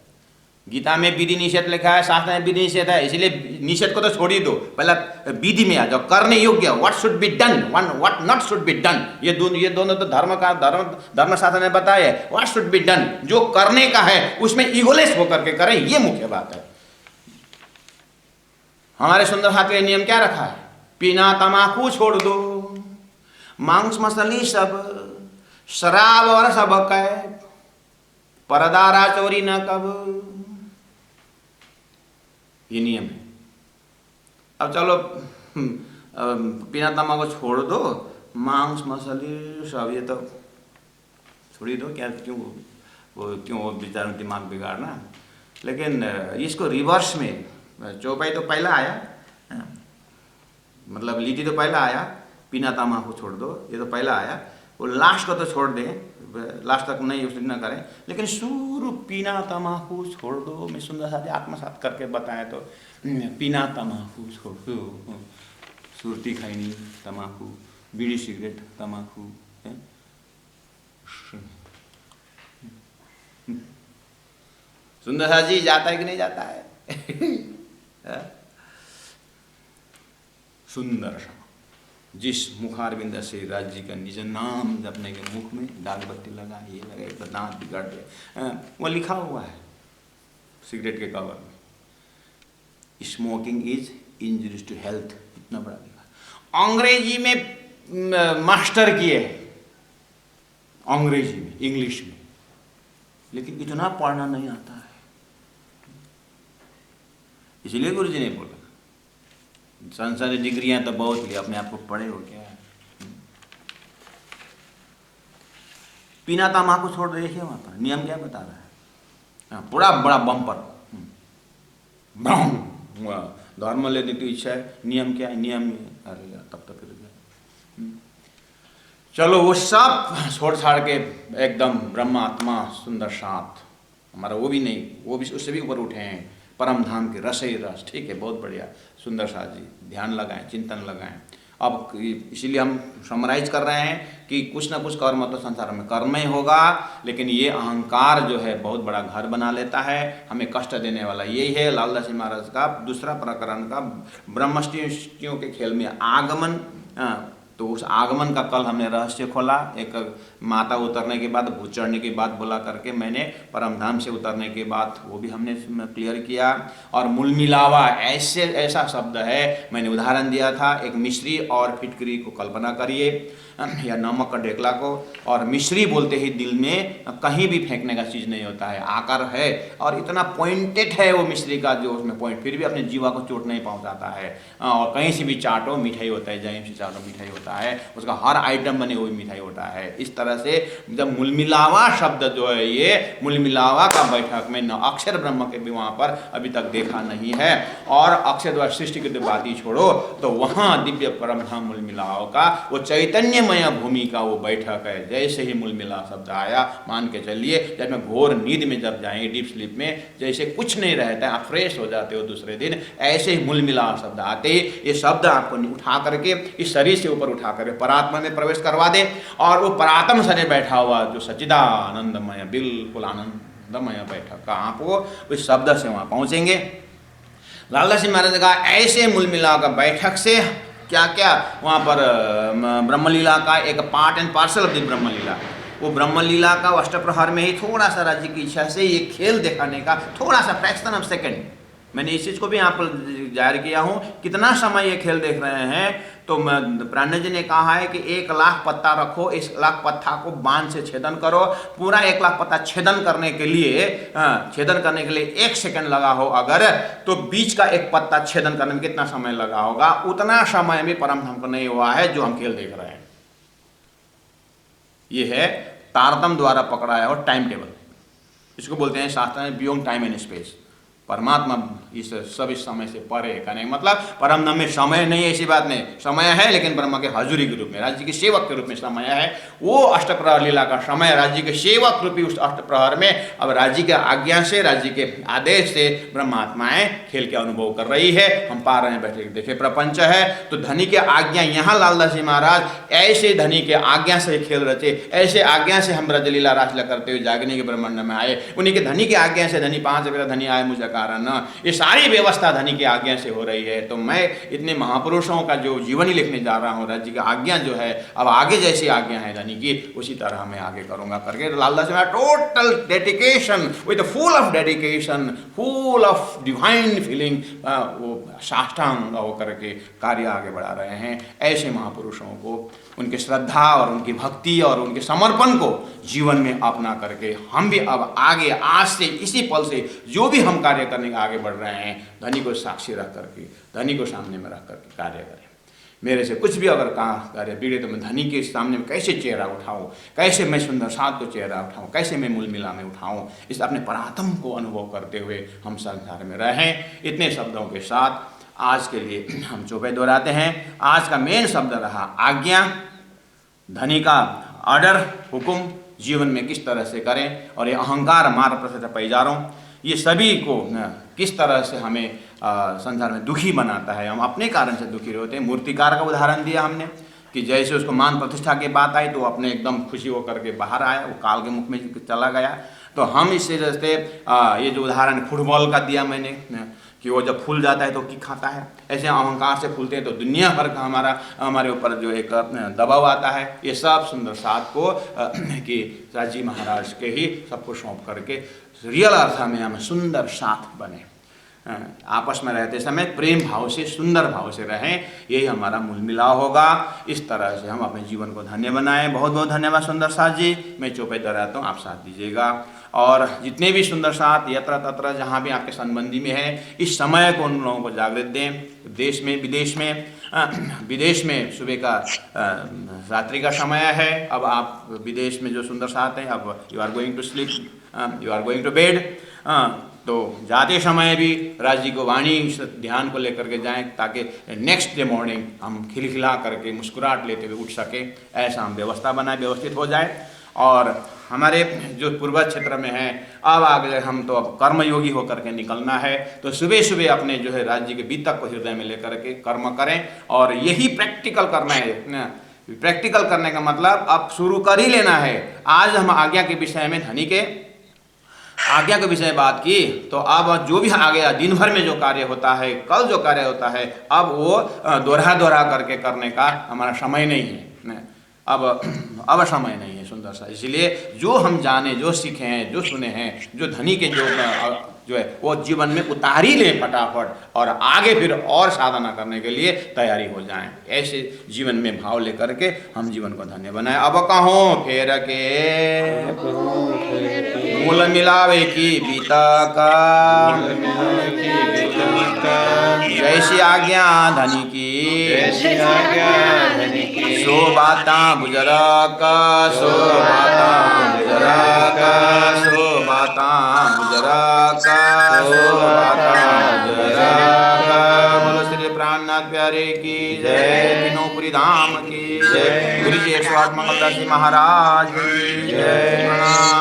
Speaker 1: गीता में विधि निषेध लिखा है, शास्त्र में विधि निषेध है, इसलिए निषेध को तो छोड़ ही दो, पहला विधि में आ जाओ। करने योग्य, what should be done, what not should be done, ये दोनों तो धर्म शास्त्र ने बताया है। व्हाट शुड बी डन, जो करने का है उसमें ईगोलेस होकर के करें, ये मुख्य बात है। हमारे सुंदर हाथ में नियम क्या रखा है? पीना तमाकू छोड़ दो, मांस मछली सब, शराब और सब कैब, परदारा चोरी न कब। ये नियम है। अब चलो बिना तम्बाकू छोड़ दो, मांस मसाले सब ये तो छोड़ ही दो, क्या क्यों वो बेचारों दिमाग बिगाड़ना। लेकिन इसको रिवर्स में, चौपाई तो पहला आया, मतलब लीटी तो पहला आया, बिना तम्बाकू छोड़ दो, ये तो पहला आया। वो लास्ट को तो छोड़ दें, लास्ट तक नहीं उसे न करें, लेकिन शुरू बिना तम्बाकू छोड़ दो में सुंदर सा आत्मसात करके बताएं तो बिना तम्बाकू छोड़ दो, सुरती खैनी तम्बाकू, बीड़ी सिगरेट तम्बाकू, सुंदर सा जी जाता है कि नहीं जाता है? सुंदर सा जिस मुखारविंद से राज्य जी का निज नाम जपने के मुख में दाग बत्ती लगा, ये लगा, एक दांत बिगड़ गए, वो लिखा हुआ है सिगरेट के कवर में, स्मोकिंग इज इंजurious टू हेल्थ, इतना बड़ा लिखा। अंग्रेजी में मास्टर किए, अंग्रेजी में, इंग्लिश में, लेकिन इतना पढ़ना नहीं आता है, इसलिए गुरु जी ने बोला संसारी डिग्रियां तो बहुत ली, अपने आप को पढ़े हो क्या है। बिना तम्बाकू छोड़ दे, देखिए वहां पर नियम क्या बता रहा है, पूरा बड़ा बम्पर, धर्म लेने की इच्छा है, नियम क्या है, नियम में अरे यार तब तक चलो वो सब छोड़ छाड़ के एकदम ब्रह्मात्मा सुंदर साथ हमारा, वो भी नहीं, वो भी उससे भी ऊपर उठे हैं, परम धाम के रस ही रस। ठीक है, बहुत बढ़िया, सुंदर साथ जी, ध्यान लगाएं, चिंतन लगाएं। अब इसीलिए हम समराइज कर रहे हैं कि कुछ ना कुछ कर्म तो संसार में कर्म ही होगा, लेकिन ये अहंकार जो है बहुत बड़ा घर बना लेता है, हमें कष्ट देने वाला यही है। लालदास जी महाराज का दूसरा प्रकरण का ब्रह्मष्टियों के खेल में आगमन, तो उस आगमन का कल हमने रहस्य खोला, एक माता उतरने के बाद, भूत चढ़ने की बात बोला करके मैंने, परमधाम से उतरने के बाद वो भी हमने क्लियर किया। और मूल मिलावा ऐसा शब्द है, मैंने उदाहरण दिया था, एक मिश्री और फिटकरी को कल्पना करिए, या नमक का ढेकला को, और मिश्री बोलते ही दिल में कहीं भी फेंकने का चीज़ नहीं होता है, आकार है और इतना पॉइंटेड है वो मिश्री का जो उसमें पॉइंट, फिर भी अपने जीवा को चोट नहीं पहुंचाता है। और कहीं से भी चाटो मिठाई होता है, जहीं से चाटो मिठाई होता है, उसका हर आइटम बने हुई मिठाई होता है। इस तरह से जब मूलमिलावा शब्द जो है, ये मूलमिलावा का बैठक में न अक्षर ब्रह्म के भी वहाँ पर अभी तक देखा नहीं है, और अक्षर द्वारा सृष्टि की तो बात ही छोड़ो, तो वहाँ दिव्य परमधाम मूलमिलाव का वो चैतन्य भूमि का वो बैठक है। जैसे ही मूल मिला शब्द आया, मान के चलिए जब मैं घोर नींद में जब जाएंगे, डीप स्लीप में, जैसे कुछ नहीं रहता है, आप फ्रेश हो जाते हो दूसरे दिन, ऐसे ही मूल मिला शब्द आते ही ये शब्द आपको उठा करके इस शरीर से ऊपर उठा करके परात्मा में प्रवेश करवा दे, और वो परात्म सने बैठा हुआ जो सच्चिदानंदमय, बिल्कुल आनंदमय बैठक का आप वो उस शब्द से वहां पहुंचेंगे। लालदास जी महाराज का ऐसे मूल मिला का बैठक से क्या क्या वहाँ पर ब्रह्मलीला का एक part and parcel of the ब्रह्मलीला, वो ब्रह्मलीला का अष्टप्रहर में ही थोड़ा सा राज्य की इच्छा से ये खेल दिखाने का थोड़ा सा फ्रैक्शन ऑफ सेकंड, मैंने इस चीज़ को भी यहाँ पर जाहिर किया हूँ, कितना समय ये खेल देख रहे हैं। तो प्राण जी ने कहा है कि 1 लाख पत्ता रखो, 1 लाख पत्ता को बांध से छेदन करो, पूरा 1 लाख पत्ता छेदन करने के लिए 1 सेकंड लगा हो अगर, तो बीच का एक पत्ता छेदन करने में कितना समय लगा होगा, उतना समय भी परमधाम को नहीं हुआ है जो हम खेल देख रहे हैं। ये है तारतम द्वारा पकड़ाया हो टाइम टेबल, इसको बोलते हैं शास्त्र में बियॉन्ड टाइम एंड स्पेस। परमात्मा इस सब इस समय से परे, कहने का मतलब परमधाम में समय नहीं है, ऐसी बात नहीं, समय है, लेकिन ब्रह्मा के हजूरी के रूप में, राज्य के सेवक के रूप में समय है। वो अष्टप्रहर लीला का समय राज्य के सेवक रूपी उस अष्टप्रहर में अब राज्य के आज्ञा से, राज्य के आदेश से ब्रह्मात्माएं खेल के अनुभव कर रही है। हम पा रहे हैं, बैठे देखे प्रपंच है, तो धनी के आज्ञा, यहाँ लालदास जी महाराज ऐसे धनी के आज्ञा से खेल रचे, ऐसे आज्ञा से हम ब्रजलीला रासलीला करते हुए जागने के ब्रह्मांड में आए, उन्हीं के धनी के आज्ञा से, धनी 5 रुपये धनी आए मुझे कारण, ये सारी व्यवस्था धनी की आज्ञा से हो रही है। तो मैं इतने महापुरुषों का जो जीवनी लिखने जा रहा हूँ, राज्य की आज्ञा जो है, अब आगे जैसी आज्ञा है धनी की, उसी तरह मैं आगे करूंगा करके Laldas ji total dedication, with full of dedication, full of divine feeling, वो साष्टांग होकर के कार्य आगे बढ़ा रहे हैं। ऐसे महापुरुषों को, उनकी श्रद्धा और उनकी भक्ति और उनके समर्पण को जीवन में अपना करके हम भी अब आगे, आज से, इसी पल से जो भी हम कार्य करने के आगे बढ़ रहे रहे हैं, धनी को साक्षी रख करके, धनी को सामने में रख करके कार्य करें। मेरे से कुछ भी अगर कार्य बिगड़े तो मैं धनी के सामने में कैसे चेहरा उठाऊं, कैसे मैं सुंदर साथ को चेहरा उठाऊं, कैसे मैं मूल मिला में उठाऊं, इस अपने परात्म को अनुभव करते हुए हम संसार में रहें। इतने शब्दों के साथ आज के लिए हम चौपाई दोहराते हैं। आज का मेन शब्द रहा आज्ञा। धनी का ऑर्डर, हुक्म जीवन में किस तरह से करें, और ये अहंकार, मार, प्रसिद्ध, पैजारों, ये सभी को किस तरह से हमें संसार में दुखी बनाता है। हम अपने कारण से दुखी होते हैं। मूर्तिकार का उदाहरण दिया हमने कि जैसे उसको मान प्रतिष्ठा की बात आई तो अपने एकदम खुशी होकर के बाहर आया, वो काल के मुख में चला गया। तो हम इस तरह से ये जो उदाहरण फुटबॉल का दिया मैंने कि वो जब फूल जाता है तो किक खाता है, ऐसे अहंकार से फूलते हैं तो दुनिया भर का हमारे ऊपर जो एक दबाव आता है। ये सब सुंदर साथ को कि राजी महाराज के ही सबको सौंप करके रियल अर्थ में हम सुंदर साथ बने, आपस में रहते समय प्रेम भाव से, सुंदर भाव से रहें, यही हमारा मूल मिलाव होगा। इस तरह से हम अपने जीवन को धन्य बनाएं। बहुत बहुत धन्यवाद सुंदर साथ जी। मैं चौपाई दोहराता हूँ, आप साथ दीजिएगा। और जितने भी सुंदर साथ यत्र तत्र जहाँ भी आपके संबंधी में है, इस समय को उन लोगों को जागृत दें। देश में, विदेश में, विदेश में सुबह का रात्रि का समय है। अब आप विदेश में जो सुंदर साथ हैं, अब you are going to sleep, you are going to bed, तो जाते समय भी राज जी को वाणी ध्यान को लेकर के जाएं ताकि नेक्स्ट डे मॉर्निंग हम खिलखिला करके मुस्कुराहट लेते हुए उठ सके। ऐसा हम व्यवस्था बनाए, व्यवस्थित हो जाए। और हमारे जो पूर्वज क्षेत्र में है, अब आगे हम तो अब कर्मयोगी होकर के निकलना है। तो सुबह सुबह अपने जो है राज्य के बीतक को हृदय में लेकर के कर्म करें, और यही प्रैक्टिकल करना है। प्रैक्टिकल करने का मतलब अब शुरू कर ही लेना है। आज हम आज्ञा के विषय में, धनी के आज्ञा के विषय बात की, तो अब जो भी आगे दिन भर में जो कार्य होता है, कल जो कार्य होता है, अब वो दोहरा करके करने का हमारा समय नहीं है। अब समय नहीं है सुंदर सा। इसलिए जो हम जाने, जो सीखे हैं, जो सुने हैं, जो धनी के जो है वो जीवन में उतार ही लें फटाफट, और आगे फिर और साधना करने के लिए तैयारी हो जाएं। ऐसे जीवन में भाव लेकर के हम जीवन को धन्य बनाएं। अब कहों फेर के मूल मिलावे की बीतक, जैसी आज्ञा धनी की, सो बाता गुजराक, सो बाता गुजराक, सो बाता गुजराक, सो बाता गुजराक। बोलो श्री प्राणनाथ प्यारे की जय, तीनों धाम की जय, गुरु जी स्वामी मंगलदास जी महाराज की जय।